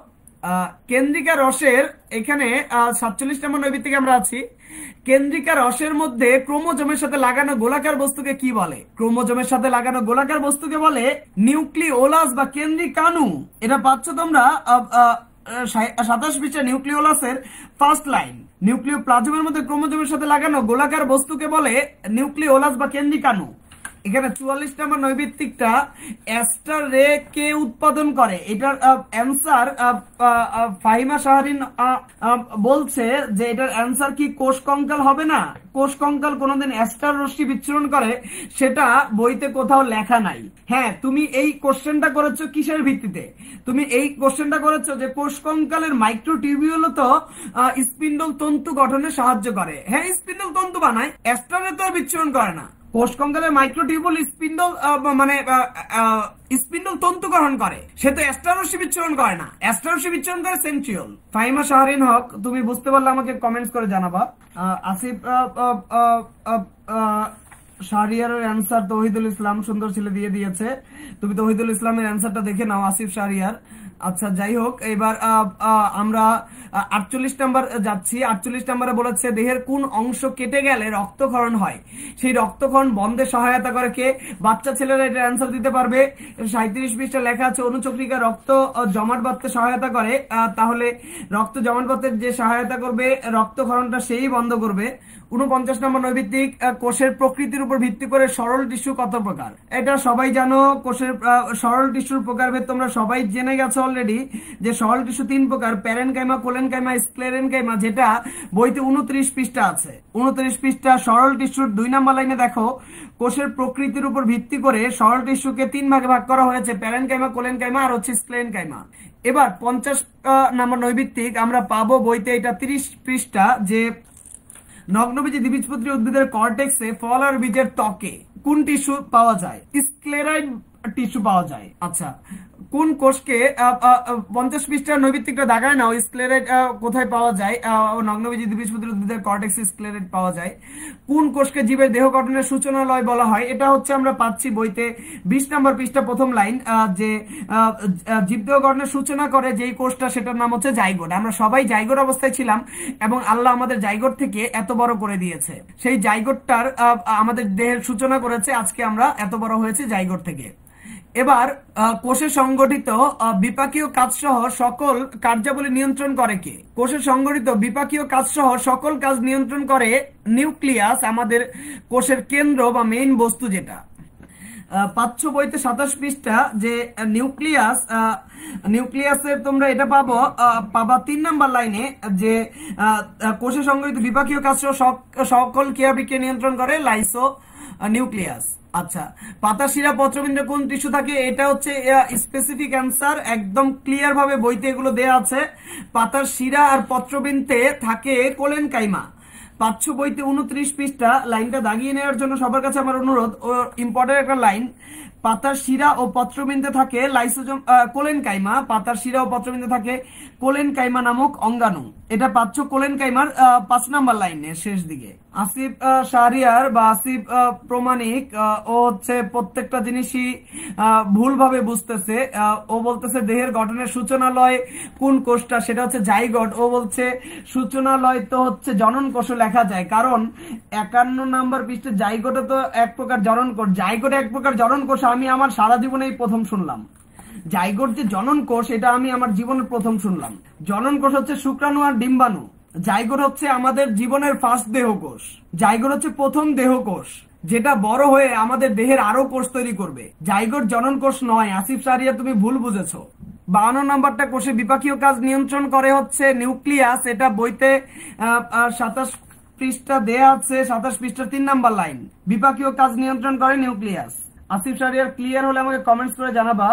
কেন্দ্রিকা রসের এখানে 47 নম্বর নৈবিত্তিকে আমরা আছি। কেন্দ্রিকা রসের মধ্যে ক্রোমোজোমের সাথে লাগানো গোলাকার বস্তুকে কি বলে? ক্রোমোজোমের সাথে লাগানো গোলাকার বস্তুকে বলে নিউক্লিওলাস বা কেন্দ্রিকাণু। এটা পাচ্ছ তোমরা 27 পৃষ্ঠা নিউক্লিওলাসের ফার্স্ট লাইন। নিউক্লিওপ্লাজমের মধ্যে ক্রোমোজোমের সাথে লাগানো গোলাকার বস্তুকে বলে নিউক্লিওলাস বা কেন্দ্রিকাণু। এখানে 44 নম্বর নৈবিত্তিকটা অ্যাস্টার রে কে উৎপাদন করে, এটার অ্যান্সার ফাহিমা শাহরিন বলছে যে এটার অ্যান্সার কি কোষ কঙ্কাল হবে না। কোষ কঙ্কাল কোনোদিন অ্যাস্টার রশ্মি বিচ্ছুরণ করে সেটা বইতে কোথাও লেখা নাই। হ্যাঁ, তুমি এই কোশ্চেনটা করেছো কিসের ভিত্তিতে? তুমি এই কোশ্চেনটা করেছো যে কোষ কঙ্কালের মাইক্রোটিউবিউল তো স্পিন্ডল তন্তু গঠনে সাহায্য করে। হ্যাঁ, স্পিন্ডল তন্তু বানায়, অ্যাস্টারে তো আর বিচ্ছুরণ করে না। কোষ কঙ্কালের মাইক্রোটিউবুল স্পিন্ডল মানে স্পিন্ডল তন্তু গ্রহণ করে, সে তো অ্যাস্টাররশ্মি বিচ্ছুরণ করে না। অ্যাস্টাররশ্মি বিচ্ছুরণ করে সেন্ট্রিওল। ফাহিমা শাহরিন হক, তুমি বুঝতে পারলে আমাকে কমেন্টস করে জানাবা। আসিফ শাহরিয়ারের অ্যান্সার তৌহিদুল ইসলাম সুন্দর ছেলে দিয়ে দিয়েছে। তুমি তৌহিদুল ইসলামের অ্যান্সারটা দেখে নাও, আসিফ শাহরিয়ার। আচ্ছা, যাই হোক, এবার আমরা 48 নাম্বার যাচ্ছি। 48 নাম্বারে বলেছে দেহের কোন অংশ কেটে গেলে রক্তক্ষরণ হয়, সেই রক্তক্ষরণ বন্ধে সহায়তা করে কে? বাচ্চা ছেলেরা এটা অ্যান্সার দিতে পারবে। 37 পৃষ্ঠা লেখা আছে অনুচক্রিকা রক্ত জমাট বাঁধতে সহায়তা করে, তাহলে রক্ত জমাট বাঁধতে যে সহায়তা করবে রক্তক্ষরণটা সেই বন্ধ করবে। 49 নম্বর নৈবিত্তিক কোষের প্রকৃতির উপর ভিত্তি করে সরল টিস্যু কত প্রকার? এটা সবাই জানো। কোষের সরল টিস্যুর প্রকারভেদ তোমরা সবাই জেনে গেছো অলরেডি, যে সরল টিস্যু 3 প্রকার, প্যারেনকাইমা, কোলেনকাইমা, স্ক্লেরেনকাইমা, যেটা বইতে 29 পৃষ্ঠা আছে। 29 পৃষ্ঠা সরল টিস্যুর 2 নম্বর লাইনে দেখো, কোষের প্রকৃতির উপর ভিত্তি করে সরল টিস্যুকে 3 ভাগে ভাগ করা হয়েছে, প্যারেনকাইমা, কোলেনকাইমা আর হচ্ছে স্ক্লেরেনকাইমা। এবার 50 নম্বর নৈবিত্তিক আমরা পাবো বইতে, এটা 30 পৃষ্ঠা, যে নগ্নবীজী দ্বিবীজপত্রী উদ্ভিদের কর্টেক্সে ফল আর বীজের ত্বকে কোন টিস্যু পাওয়া যায়? স্ক্লেরাইড টিস্যু পাওয়া যায়। আচ্ছা, কোন কোষকে 50 পৃষ্ঠার নৈবিত্তিকটা দেখায় নাও, স্ক্লেরাইড কোথায় পাওয়া যায়? নগ্নবীজী দ্বিবীজপত্রী উদ্ভিদের কর্টেক্সে স্ক্লেরাইড পাওয়া যায়। কোন কোষকে জীবের দেহ গঠনের সূচনালয় বলা হয়? এটা হচ্ছে আমরা পাচ্ছি বইতে 20 নম্বর পৃষ্ঠা প্রথম লাইন, যে জীবদেহ গঠনের সূচনা করে যেই কোষটা, সেটার নাম হচ্ছে জাইগোট। আমরা সবাই জাইগোট অবস্থায় ছিলাম এবং আল্লাহ আমাদের জাইগোট থেকে এত বড় করে দিয়েছে। সেই জাইগোটটার আমাদের দেহের সূচনা করেছে, আজকে আমরা এত বড় হয়েছে জাইগোট থেকে। এবার কোষে সংগঠিত বিপাকীয় কাজ সহ সকল কার্যাবলী নিয়ন্ত্রণ করে কে? কোষে সংগঠিত বিপাকীয় কাজ সহ সকল কাজ নিয়ন্ত্রণ করে নিউক্লিয়াস, আমাদের কোষের কেন্দ্র বা মেইন বস্তু যেটা। পাচ্ছ বইতে 27 পৃষ্ঠা, যে নিউক্লিয়াসের তোমরা এটা পাবা 3 নাম্বার লাইনে, যে কোষে সংগঠিত বিপাকীয় কাজ সহ সকল ক্রিয়াবিক্রিয়া নিয়ন্ত্রণ করে লাইসো নিউক্লিয়াস। আচ্ছা, পাতা শিরা পত্রবিন্দু কোন টিস্যু থাকে? এটা হচ্ছে স্পেসিফিক অ্যান্সার, একদম ক্লিয়ার ভাবে বইতে এগুলো দেয়া আছে। পাতার শিরা আর পত্রবিন্দে থাকে কোলেনকাইমা। পাচ্ছ বইতে 29 পৃষ্ঠা, লাইনটা দাগিয়ে নেওয়ার জন্য সবার কাছে আমার অনুরোধ, ও ইম্পর্টেন্ট একটা লাইন। পাতার শিরা ও পত্রবিন্দে থাকে লাইসোজোম কোলেনকাইমা, পাতার শিরা ও পত্রবিন্দে থাকে কোলেনকাইমা নামক অঙ্গাণু। এটা পাচ্ছ কোলেনকাইমার 5 নাম্বার লাইনের শেষ দিকে। আসিফ শাহরিয়ার বা আসিফ প্রমাণিক, ও হচ্ছে প্রত্যেকটা জিনিসই ভুলভাবে বুঝতেছে। ও বলতেছে দেহের গঠনের সূচনালয় কোন কোষটা, সেটা হচ্ছে জাইগোট। ও বলছে সূচনালয় তো হচ্ছে জনন কোষ লেখা যায়, কারণ 51 নাম্বার পৃষ্ঠে জাইগোটে তো এক প্রকার জনন কোষ, জাইগোট এক প্রকার জনন কোষ। আমি আমার সারা জীবনেই প্রথম শুনলাম জাইগোট যে জনন কোষ, এটা আমি আমার জীবনে প্রথম শুনলাম। জনন কোষ হচ্ছে শুক্রাণু আর ডিম্বাণু, জাইগোট হচ্ছে আমাদের জীবনের ফার্স্ট দেহকোষ। জাইগোট হচ্ছে প্রথম দেহকোষ, যেটা বড় হয়ে আমাদের দেহের আরো কোষ তৈরি করবে। জাইগোট জনন কোষ নয়। আসিফ শাহরিয়ার, তুমি ভুল বুঝেছো। 52 নাম্বারটা কোষে বিপাকীয় কাজ নিয়ন্ত্রণ করে হচ্ছে নিউক্লিয়াস। এটা বইতে 27 পৃষ্ঠা দেয়া আছে, 27 পৃষ্ঠার 3 নাম্বার লাইন, বিপাকীয় কাজ নিয়ন্ত্রণ করে নিউক্লিয়াস। আসিফ শাহরিয়ার ক্লিয়ার হলে আমাকে কমেন্টস করে জানাবা।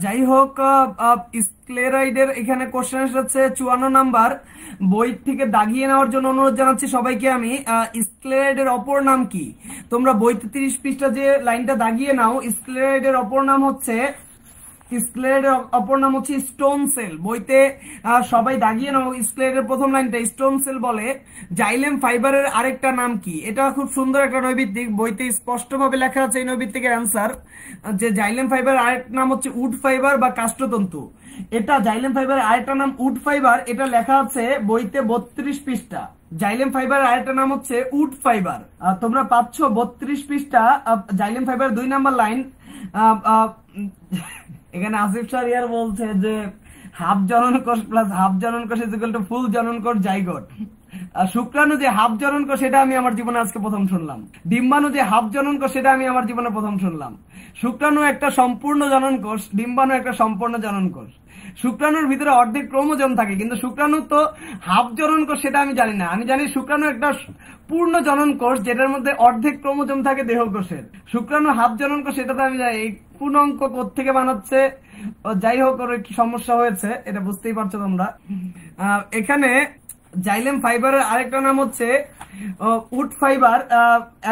যাই হোক, স্ক্লেরাইডের এখানে কোশ্চেন হচ্ছে 54 নাম্বার, বই থেকে দাগিয়ে নেওয়ার জন্য অনুরোধ জানাচ্ছি সবাইকে আমি। স্ক্লেরাইডের অপর নাম কি? তোমরা বইতে 30 পৃষ্ঠা যে লাইনটা দাগিয়ে নাও, স্ক্লেরাইডের অপর নাম হচ্ছে স্টোন সেল। বইতে সবাই দাগিয়ে নাও, স্ক্লেরাইডের প্রথম লাইনটা স্টোন সেল বলে। জাইলেম ফাইবারের আরেকটা নাম কি? এটা খুব সুন্দর একটা নৈবিত্তিক, বইতে স্পষ্টভাবে লেখা আছে এই নৈবিত্তিকের অ্যান্সার, যে জাইলেম ফাইবার আরেকটা নাম হচ্ছে উড ফাইবার বা কাষ্ঠতন্তু। এটা জাইলেম ফাইবারের আরেকটা নাম উড ফাইবার, এটা লেখা আছে বইতে 32 পৃষ্ঠা। জাইলেম ফাইবারের আরেকটা নাম হচ্ছে উড ফাইবার। তোমরা পাচ্ছ 32 পৃষ্ঠা, জাইলেম ফাইবার 2 নাম্বার লাইন। এখানে আসিফ শাহরিয়ার বলছে যে হাফ জনন কোষ প্লাস হাফ জনন কোষ ইজ ইকুয়াল টু ফুল জনন কোষ জাইগোট। শুক্রাণু যে হাফ জননক সেটা আমি আমার জীবনে আজকে প্রথম শুনলাম। ডিম্বাণু যে হাফ জননক সেটা আমি আমার জীবনে প্রথম শুনলাম। শুক্রাণু একটা সম্পূর্ণ জনন কোষ, ডিম্বাণু একটা সম্পূর্ণ জনন কোষ। শুক্রাণুর ভিতরে অর্ধেক ক্রোমোজোম থাকে, কিন্তু শুক্রাণু তো হাফ জনন কোষ সেটা আমি জানি না। আমি জানি শুক্রাণু একটা পূর্ণ জনন কোষ যেটার মধ্যে অর্ধেক ক্রোমোজোম থাকে দেহ কোষের। শুক্রাণু হাফ জনন কোষ সেটা তো আমি জানি। এই পূর্ণাঙ্ক কোত্থেকে বানাচ্ছে, যাই হোক ওর কি সমস্যা হয়েছে এটা বুঝতেই পারছো তোমরা। এখানে জাইলেম ফাইবারের আরেকটা নাম হচ্ছে উড ফাইবার,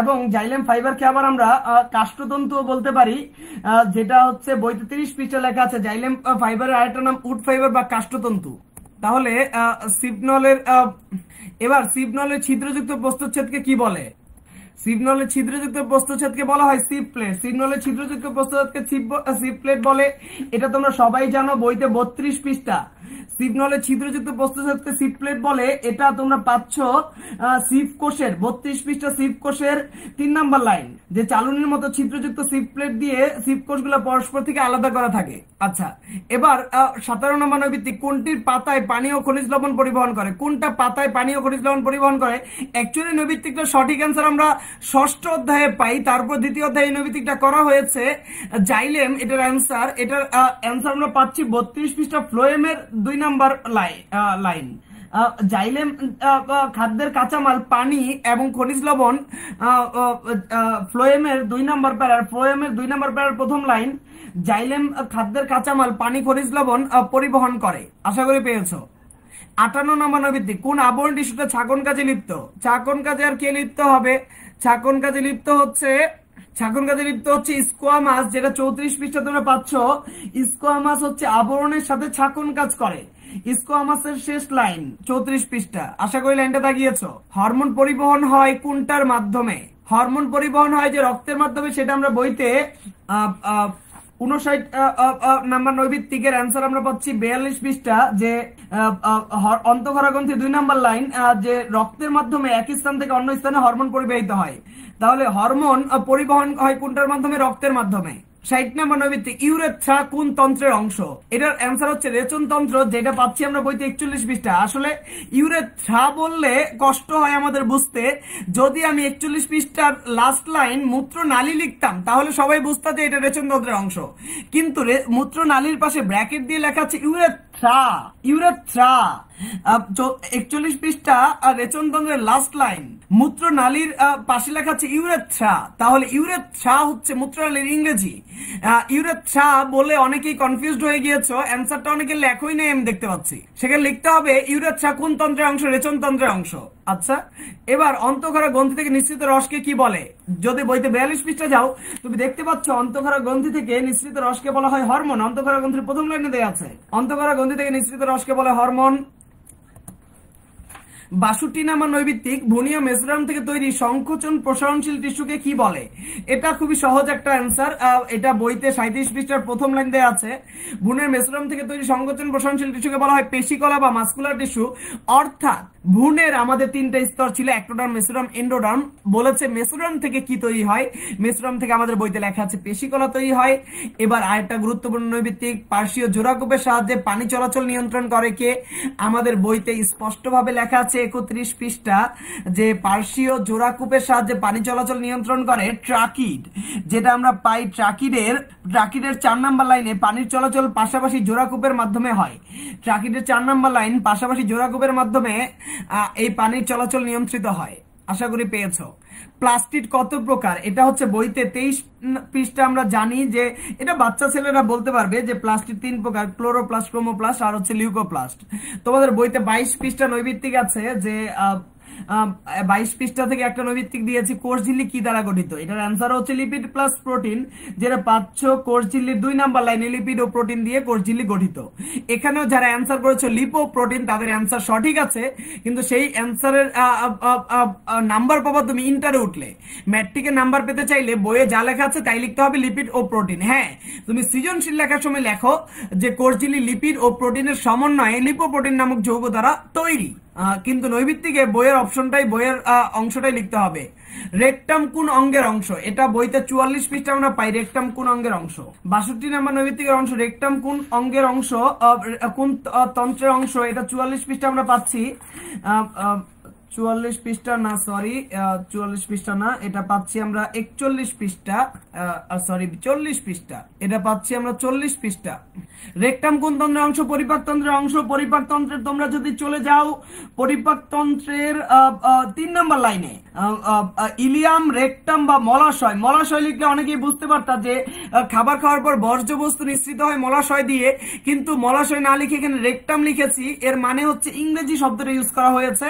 এবং জাইলেম ফাইবারকে আবার আমরা কাষ্ঠতন্তু বলতে পারি, যেটা হচ্ছে বইতে 30 পৃষ্ঠা লেখা আছে। জাইলেম ফাইবারের আরেকটা নাম উড ফাইবার বা কাষ্ঠতন্তু। তাহলে এবার সিপনলের ছিদ্রযুক্ত প্রস্থচ্ছেদকে কি বলে? সিপনলের ছিদ্রযুক্ত প্রস্থচ্ছেদকে বলা হয় সিপ প্লেট। সিপনলের ছিদ্রযুক্ত প্রস্থচ্ছেদকে সিপ প্লেট বলে, এটা তোমরা সবাই জানো, বইতে 32 পৃষ্ঠা। সিপনলের ছিদ্রযুক্ত প্রস্থচ্ছেদকে সিপ প্লেট বলে, এটা তোমরা পাচ্ছ সিপ কোষের 32 পৃষ্ঠা সিপ কোষের 3 নম্বর লাইন, যে চালুনির মতো ছিদ্রযুক্ত সিপ প্লেট দিয়ে সিপ কোষগুলো পরস্পর থেকে আলাদা করা থাকে। আচ্ছা, এবার 17 নম্বর নৈবিত্তিক, কোনটির পাতায় পানি ও খনিজ লবণ পরিবহন করে? কোনটা পাতায় পানি ও খনিজ লবণ পরিবহন করে? অ্যাকচুয়ালি নৈবিত্তিকটা সঠিক অ্যান্সার আমরা 6ষ্ঠ অধ্যায়ে পাই, তারপর 2য় অধ্যায়ে নৈবিত্তিকটা করা হয়েছে জাইলেম, এটার অ্যান্সার। এটার অ্যান্সার আমরা পাচ্ছি 32 পৃষ্ঠা ফ্লোয়েমের 2 নম্বর লাইন। জাইলেম খাদ্যের কাঁচামাল পানি এবং খনিজ লবণ, ফ্লোয়েমের 2 নম্বর প্যারার প্রথম লাইন, জাইলেম খাদ্যের কাঁচামাল পানি খনিজ লবণ পরিবহন করে। আশা করি পেয়েছো। 58 নম্বর নৈবিত্তিক, কোন আবরণ টিস্যুতে ছাকন কাজে লিপ্ত? ছাকন কাজে আর কে লিপ্ত হবে? ছাকন কাজে লিপ্ত হচ্ছে স্কোয়ামাস, যেটা 34 পৃষ্ঠা তোমরা পাচ্ছ। স্কোয়ামাস হচ্ছে আবরণের সাথে ছাকন কাজ করে। স্কোয়ামাসের শেষ লাইন 34 পৃষ্ঠা। আশা করি লাইনটা দাগিয়েছো। হরমোন পরিবহন হয় কোনটার মাধ্যমে? হরমোন পরিবহন হয় যে রক্তের মাধ্যমে, সেটা আমরা বইতে 59 নাম্বার নৈবিত্তিকের অ্যান্সার আমরা পাচ্ছি 42 পৃষ্ঠা, যে অন্তঃক্ষরা গ্রন্থি 2 নম্বর লাইন, যে রক্তের মাধ্যমে এক স্থান থেকে অন্য স্থানে হরমোন পরিবাহিত হয়। তাহলে হরমোন পরিবহন হয় কোনটার মাধ্যমে? রক্তের মাধ্যমে। 60 নম্বর নৈবিত্তিক, ইউরেথ্রা কোন তন্ত্রের অংশ? এটার অ্যান্সার হচ্ছে রেচন তন্ত্র, যেটা পাচ্ছি আমরা বইতে 41 পৃষ্ঠা। আসলে ইউরেথ্রা বললে কষ্ট হয় আমাদের বুঝতে। যদি আমি 41 পৃষ্ঠার লাস্ট লাইন মূত্রনালী লিখতাম তাহলে সবাই বুঝতো যে এটা রেচন তন্ত্রের অংশ, কিন্তু মূত্রনালীর পাশে ব্র্যাকেট দিয়ে লেখা আছে ইউরেথ্রা। 41 পৃষ্ঠা রেচনতন্ত্রের লাস্ট লাইন, মূত্রনালীর পাশে লেখা আছে ইউরেথ্রা। তাহলে ইউরেথ্রা হচ্ছে মূত্রনালীর ইংরেজি। ইউরেথ্রা বলে অনেকেই কনফিউজড হয়ে গিয়েছো, অ্যান্সারটা অনেকে লেখোই নেই আমি দেখতে পাচ্ছি। সেখানে লিখতে হবে ইউরেথ্রা কোন তন্ত্রের অংশ? রেচনতন্ত্রের অংশ। আচ্ছা, এবার অন্তঃক্ষরা গ্রন্থি থেকে নিঃসৃত রসকে কি বলে? যদি বইতে 42 পৃষ্ঠা যাও তুমি দেখতে পাচ্ছ অন্তঃক্ষরা গ্রন্থি থেকে নিঃসৃত রসকে বলা হয় হরমোন। অন্তঃক্ষরা গ্রন্থির প্রথম লাইনে দেয়া আছে, অন্তঃক্ষরা গ্রন্থি থেকে নিঃসৃত রসকে বলে হরমোন। 62 নম্বর নৈবিত্তিক, ভ্রূণীয় মেসোরাম থেকে তৈরি সংকোচন প্রসারণশীল টিস্যুকে কি বলে? এটা খুবই সহজ একটা অ্যান্সার, এটা বইতে 37 পৃষ্ঠার প্রথম লাইন দেয়া আছে। ভ্রূণের মেসোরাম থেকে তৈরি সংকোচন প্রসারণশীল টিস্যুকে বলা হয় পেশিকলা বা মাসকুলার টিস্যু। অর্থাৎ ভ্রূণের আমাদের 3টা স্তর ছিল, একটোডার্ম, মেসোডার্ম, এন্ডোডার্ম। বলেছে মেসোডার্ম থেকে কি তৈরি হয়? মেসোডার্ম থেকে আমাদের বইতে লেখা আছে পেশিকলা তৈরি হয়। এবার আরেকটা গুরুত্বপূর্ণ নৈবিত্তিক, পার্শ্বীয় জোড়াকূপের সাহায্যে পানি চলাচল নিয়ন্ত্রণ করে কে? আমাদের বইতে স্পষ্টভাবে লেখা আছে 31 পৃষ্ঠা, যে পার্শ্বীয় জোড়াকূপের সাহায্যে পানি চলাচল নিয়ন্ত্রণ করে ট্রাকিড, যেটা আমরা পাই ট্রাকিডের 4 নম্বর লাইনে, পানির চলাচল পাশাপাশি জোড়াকূপের মাধ্যমে হয়। ট্রাকিডের 4 নম্বর লাইন, পাশাপাশি জোড়াকূপের মাধ্যমে এই পানির চলাচল নিয়ন্ত্রিত হয়। আশা করি পেয়েছো। প্লাস্টিড কত প্রকার? এটা হচ্ছে বইতে 23 পৃষ্ঠা আমরা জানি, যে এটা বাচ্চা ছেলেরা বলতে পারবে যে প্লাস্টিড 3 প্রকার, ক্লোরোপ্লাস্ট, ক্রোমোপ্লাস্ট আর হচ্ছে লিউকোপ্লাস্ট। তোমাদের বইতে 22 পৃষ্ঠা নৈবিত্তিক আছে, যে 22 পৃষ্ঠা থেকে একটা নৈবিত্তিক দিয়েছি, কোষ ঝিল্লি কি দ্বারা গঠিত? এটার অ্যান্সার হচ্ছে লিপিড প্লাস প্রোটিন, যেটা পাচ্ছ কোষ ঝিল্লির 2 নাম্বার লাইনে, লিপিড ও প্রোটিন দিয়ে কোষ ঝিল্লি গঠিত। এখানেও যারা অ্যান্সার করেছো লিপো প্রোটিন, তাদের অ্যান্সার সঠিক আছে, কিন্তু সেই অ্যান্সারের নাম্বার পাবা তুমি ইন্টারে উঠলে। ম্যাট্রিকে নাম্বার পেতে চাইলে বইয়ে যা লেখা আছে তাই লিখতে হবে, লিপিড ও প্রোটিন। হ্যাঁ, তুমি সৃজনশীল লেখার সময় লেখো যে কোষ ঝিল্লি লিপিড ও প্রোটিনের সমন্বয়ে লিপোপ্রোটিন নামক যৌগ দ্বারা তৈরি, কিন্তু নৈবিত্তিকে বইয়ের অংশটাই লিখতে হবে। রেকটাম কোন অঙ্গের অংশ? এটা বইতে 44 পৃষ্ঠা আমরা পাই, রেকটাম কোন অঙ্গের অংশ। 62 নম্বর নৈবিত্তিকের অংশ, রেকটাম কোন অঙ্গের অংশ, কোন তন্ত্রের অংশ? এটা 44 পৃষ্ঠা আমরা পাচ্ছি। 44 পৃষ্ঠা না, সরি 44 পৃষ্ঠা না, এটা পাচ্ছি আমরা 41 পৃষ্ঠা, সরি 40 পৃষ্ঠা, এটা পাচ্ছি আমরা 40 পৃষ্ঠা। রেকটাম কোন তন্ত্রের অংশ? পরিপাকতন্ত্রের অংশ। পরিপাকতন্ত্রের তোমরা যদি চলে যাও পরিপাকতন্ত্রের 3 নম্বর লাইনে ইলিয়াম, রেকটাম বা মলাশয়। মলাশয় লিখলে অনেকেই বুঝতে পারতা যে খাবার খাওয়ার পর বর্জ্য বস্তু নিঃসৃত হয় মলাশয় দিয়ে, কিন্তু মলাশয় না লিখে এখানে রেকটাম লিখেছি। এর মানে হচ্ছে ইংরেজি শব্দটা ইউজ করা হয়েছে।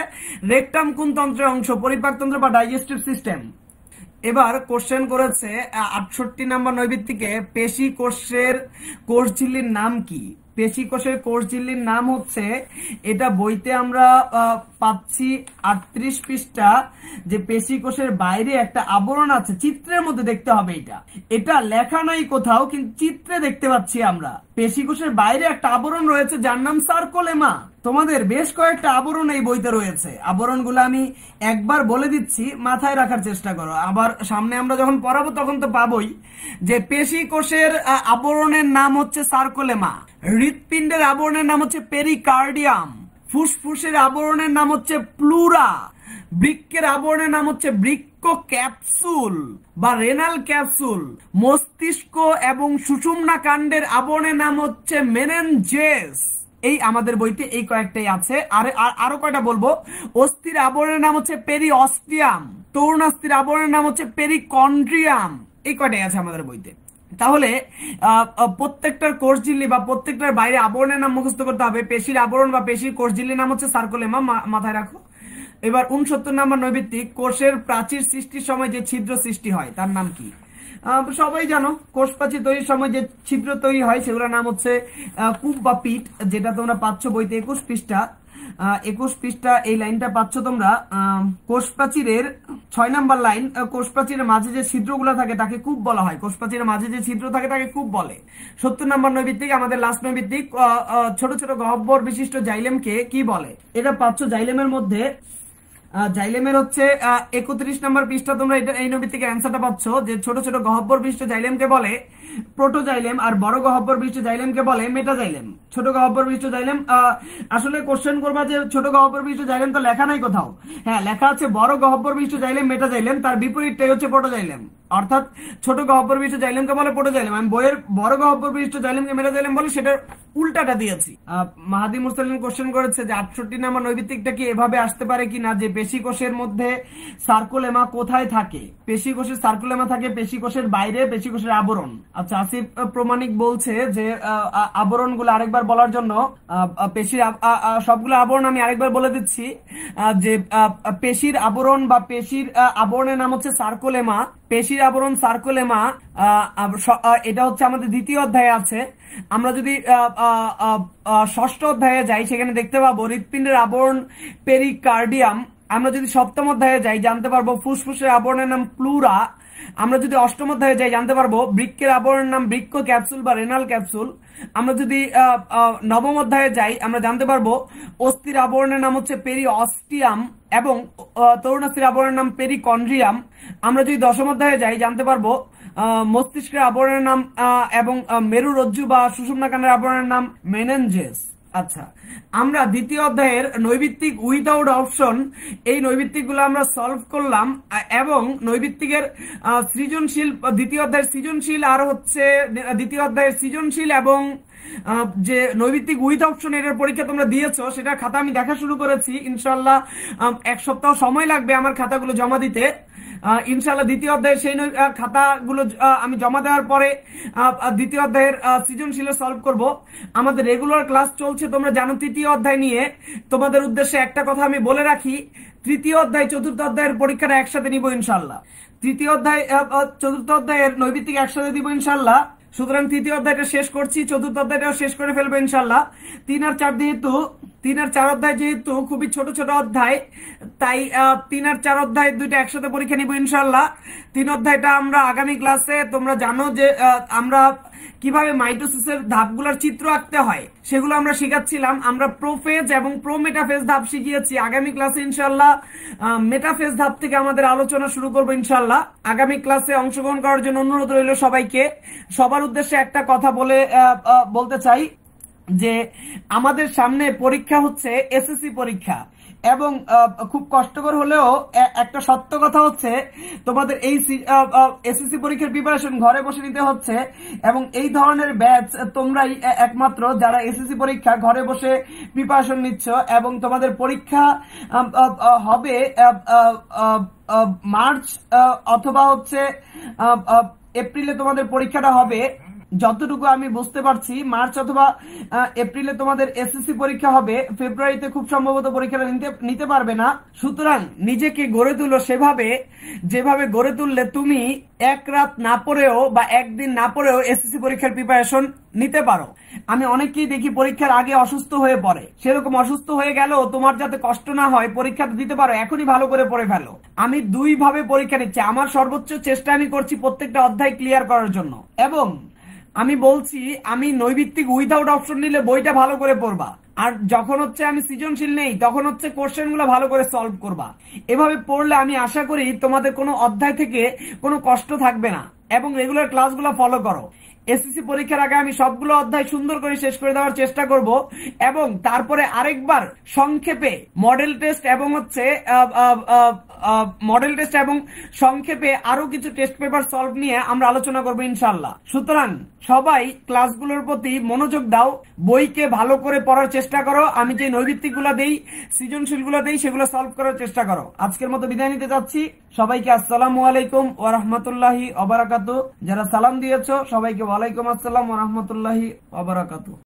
রেকটাম কোন তন্ত্রের অংশ? পরিপাকতন্ত্র বা ডাইজেস্টিভ সিস্টেম। এবার কোশ্চেন করেছে 68 নম্বর নৈবিত্তিকে, পেশি কোষের কোষঝিল্লির নাম কি? পেশি কোষের কোষঝিল্লির নাম হচ্ছে, এটা বইতে আমরা পাচ্ছি 38 পৃষ্ঠা, যে পেশি কোষের বাইরে একটা আবরণ আছে, চিত্রের মধ্যে দেখতে হবে। এটা লেখা নাই কোথাও, কিন্তু চিত্রে দেখতে পাচ্ছি আমরা। পেশি কোষের বাইরে একটা আবরণ রয়েছে যার নাম সার্কোলেমা। তোমাদের বেশ কয়েকটা আবরণ এই বইতে রয়েছে। আবরণগুলো আমি একবার বলে দিচ্ছি, মাথায় রাখার চেষ্টা করো। আবার সামনে আমরা যখন পড়াবো তখন তো পাবোই যে পেশি কোষের আবরণের নাম হচ্ছে সার্কোলেমা, হৃৎপিণ্ডের আবরণের নাম হচ্ছে পেরিকার্ডিয়াম, ফুসফুসের আবরণের নাম হচ্ছে প্লুরা, বৃক্কের আবরণের নাম হচ্ছে বৃক্ক ক্যাপসুল বা রেনাল ক্যাপসুল, মস্তিষ্ক এবং সুষুম্না কাণ্ডের আবরণের নাম হচ্ছে মেনেনজেস। এই আমাদের বইতে এই কয়েকটাই আছে। আরো কয়টা বলবো। অস্থির আবরণের নাম হচ্ছে পেরিঅস্টিয়াম, তরুণাস্থির আবরণের নাম হচ্ছে পেরিকন্ড্রিয়াম। এই কয়টাই আছে আমাদের বইতে। তাহলে প্রত্যেকটার কোষঝিল্লি বা প্রত্যেকটার বাইরে আবরণের নাম মুখস্থ করতে হবে। পেশির আবরণ বা পেশির কোষঝিল্লির নাম হচ্ছে সার্কোলেমা, মাথায় রাখো। এবার 69 নম্বর নৈবিত্তিক, কোষের প্রাচীর সৃষ্টির সময় যে ছিদ্র সৃষ্টি হয় তার নাম কি? সবাই জানো, কোষ প্রাচীর তৈরির সময় যে ছিদ্র তৈরি হয় সেগুলোর নাম হচ্ছে কূপ বা পিট, যেটা তোমরা পাচ্ছ বইতে 21 পৃষ্ঠা। 21 পৃষ্ঠা এই লাইনটা পাচ্ছ তোমরা। কোষ প্রাচীরের 6 নম্বর লাইন, কোষ প্রাচীরের মাঝে যে ছিদ্রগুলো থাকে তাকে কূপ বলা হয়। কোষ প্রাচীরের মাঝে যে ছিদ্র থাকে তাকে কূপ বলে। 70 নম্বর নৈবিত্তিক, আমাদের লাস্ট নৈবিত্তিক, ছোট ছোট গহ্বর বিশিষ্ট জাইলেমকে কি বলে? এটা পাচ্ছ জাইলেমের মধ্যে। জাইলেমের হচ্ছে 31 নম্বর পৃষ্ঠা। তোমরা এই নৈবিত্তিকের অ্যান্সারটা পাচ্ছ যে ছোট ছোট গহ্বর বিশিষ্ট জাইলেমকে বলে প্রোটোজাইলেম, আর বড় গহ্বর বিশিষ্ট জাইলেমকে বলে মেটাজাইলেম। ছোট গহ্বর বিশিষ্ট জাইলেম, আসলে কোশ্চেন করবা যে ছোট গহ্বর বিশিষ্ট জাইলেম তো লেখা নাই কোথাও। হ্যাঁ, লেখা আছে বড় গহ্বর বিশিষ্ট জাইলেম মেটাজাইলেম, তার বিপরীতটাই হচ্ছে প্রোটোজাইলেম। অর্থাৎ ছোট গহ্বর বিশিষ্ট জাইলেমকে বলে প্রোটোজাইলেম, আমি বইয়ের বড় গহ্বর বিশিষ্ট জাইলেমকে মেটাজাইলেম বলে সেটার উল্টাটা দিয়েছি। মাহাদি মুরসালিন কোশ্চেন করেছে যে 68 নম্বর নৈবিত্তিকটা কি এভাবে আসতে পারে কিনা, যে পেশি কোষের মধ্যে সার্কোলেমা কোথায় থাকে? পেশি কোষের সার্কোলেমা থাকে পেশি কোষের বাইরে, পেশি কোষের আবরণ। আচ্ছা, আসিফ প্রমাণিক বলছে যে আবরণগুলো আরেকবার বলার জন্য, পেশির সবগুলো আবরণ আমি আরেকবার বলে দিচ্ছি, যে পেশির আবরণ বা পেশির আবরণের নাম হচ্ছে সার্কোলেমা। পেশির আবরণ সার্কোলেমা, এটা হচ্ছে আমাদের দ্বিতীয় অধ্যায়ে আছে। আমরা যদি ষষ্ঠ অধ্যায়ে যাই সেখানে দেখতে পাবো হৃৎপিণ্ডের আবরণ পেরিকার্ডিয়াম। আমরা যদি সপ্তম অধ্যায়ে যাই জানতে পারবো ফুসফুসের আবরণের নাম প্লুরা। আমরা যদি অষ্টম অধ্যায়ে যাই জানতে পারবো বৃক্কের আবরণের নাম বৃক্ক ক্যাপসুল বা রেনাল ক্যাপসুল। আমরা যদি নবম অধ্যায়ে যাই আমরা জানতে পারবো অস্থির আবরণের নাম হচ্ছে পেরিঅস্টিয়াম এবং তরুণাস্থির আবরণের নাম পেরিকন্ড্রিয়াম। আমরা যদি দশম অধ্যায়ে যাই জানতে পারবো মস্তিষ্কের আবরণের নাম এবং মেরুরজ্জু বা সুষুম্নাকাণ্ডের আবরণের নাম মেনেনজেস। আচ্ছা, আমরা দ্বিতীয় অধ্যায়ের নৈবিত্তিক উইদাউট অপশন, এই নৈবিত্তিক গুলো আমরা সলভ করলাম এবং নৈবিত্তিকের সৃজনশীল, দ্বিতীয় অধ্যায়ের সৃজনশীল আর হচ্ছে দ্বিতীয় অধ্যায়ের সৃজনশীল এবং যে নৈবিত্তিক উইথ অপশন এর পরীক্ষা তোমরা দিয়েছো সেটা খাতা আমি দেখা শুরু করেছি। ইনশাল্লাহ 1 সপ্তাহ সময় লাগবে আমার খাতাগুলো জমা দিতে। ইনশাআল্লাহ দ্বিতীয় অধ্যায়ের সেই খাতাগুলো আমি জমা দেওয়ার পরে দ্বিতীয় অধ্যায়ের সৃজনশীল সলভ করব। আমাদের রেগুলার ক্লাস চলছে তোমরা জানো তৃতীয় অধ্যায় নিয়ে। তোমাদের উদ্দেশ্যে একটা কথা আমি বলে রাখি, তৃতীয় অধ্যায় চতুর্থ অধ্যায়ের পরীক্ষাটা একসাথে নিব ইনশাআল্লাহ। তৃতীয় অধ্যায় চতুর্থ অধ্যায়ের নৈবিত্তিক একসাথে দিব ইনশাআল্লাহ। সুতরাং তৃতীয় অধ্যায়টা শেষ করছি, চতুর্থ অধ্যায়টাও শেষ করে ফেলবো ইনশাআল্লাহ। 3 আর 4 অধ্যায় যেহেতু খুবই ছোট ছোট অধ্যায়, তাই 3 আর 4 অধ্যায় দুইটা একসাথে পরীক্ষা নিব ইনশাআল্লাহ। 3 অধ্যায়টা আমরা আগামী ক্লাসে, তোমরা জানো যে আমরা কিভাবে মাইটোসিসের ধাপগুলোর চিত্র আঁকতে হয় সেগুলো আমরা শিখাচ্ছিলাম। আমরা প্রোফেজ এবং প্রোমেটাফেজ ধাপ শিখিয়েছি। আগামী ক্লাসে ইনশাআল্লাহ মেটাফেজ ধাপ থেকে আমাদের আলোচনা শুরু করবো ইনশাআল্লাহ। আগামী ক্লাসে অংশগ্রহণ করার জন্য অনুরোধ রইল সবাইকে। সবার উদ্দেশ্যে একটা কথা বলতে চাই যে আমাদের সামনে পরীক্ষা হচ্ছে এসএসসি পরীক্ষা। এবং খুব কষ্টকর হলেও একটা সত্য কথা হচ্ছে তোমাদের এই এসএসসি পরীক্ষার প্রিপারেশন ঘরে বসে নিতে হচ্ছে, এবং এই ধরনের ব্যাচ তোমরাই একমাত্র যারা এসএসসি পরীক্ষা ঘরে বসে প্রিপারেশন নিচ্ছ, এবং তোমাদের পরীক্ষা হবে মার্চ অথবা হচ্ছে এপ্রিলে তোমাদের পরীক্ষাটা হবে। যতটুকু আমি বুঝতে পারছি মার্চ অথবা এপ্রিলে তোমাদের এসএসসি পরীক্ষা হবে, ফেব্রুয়ারিতে খুব সম্ভবত পরীক্ষাটা নিতে পারবে না। সুতরাং নিজেকে গড়ে তুলো সেভাবে যেভাবে গড়ে তুললে তুমি এক রাত না পড়েও বা একদিন না পড়েও এসএসসি পরীক্ষার প্রিপারেশন নিতে পারো। আমি অনেককেই দেখি পরীক্ষার আগে অসুস্থ হয়ে পড়ে, সেরকম অসুস্থ হয়ে গেলেও তোমার যাতে কষ্ট না হয় পরীক্ষাটা দিতে পারো, এখনই ভালো করে পড়ে ফেলো। আমি 2 ভাবে পরীক্ষা নিচ্ছি, আমার সর্বোচ্চ চেষ্টা আমি করছি প্রত্যেকটা অধ্যায় ক্লিয়ার করার জন্য, এবং আমি বলছি আমি নৈবিত্তিক উইথাউট অপশন নিলে বইটা ভালো করে পড়বা, আর যখন হচ্ছে আমি সৃজনশীল নেই তখন হচ্ছে কোশ্চেন গুলো ভালো করে সলভ করবা। এভাবে পড়লে আমি আশা করি তোমাদের কোনো অধ্যায় থেকে কোনো কষ্ট থাকবে না, এবং রেগুলার ক্লাসগুলো ফলো করো। এসএসসি পরীক্ষার আগে আমি সবগুলো অধ্যায় সুন্দর করে শেষ করে দেওয়ার চেষ্টা করব, এবং তারপরে আরেকবার সংক্ষেপে মডেল টেস্ট এবং হচ্ছে মডেল টেস্ট এবং সংক্ষেপে আরো কিছু টেস্ট পেপার সলভ নিয়ে আমরা আলোচনা করবো ইনশাল্লাহ। সুতরাং সবাই ক্লাসগুলোর প্রতি মনোযোগ দাও, বইকে ভালো করে পড়ার চেষ্টা করো, আমি যে নৈবিত্তিক গুলা দেই সৃজনশীল গুলা দেই সেগুলো সলভ করার চেষ্টা করো। আজকের মতো বিদায় নিতে যাচ্ছি, সবাইকে আসসালামু আলাইকুম ওয়া রাহমাতুল্লাহি ওয়া বারাকাতুহু। যারা সালাম দিয়েছো সবাইকে ওয়ালাইকুম আসসালাম ওয়া রাহমাতুল্লাহি ওয়া বারাকাতুহু।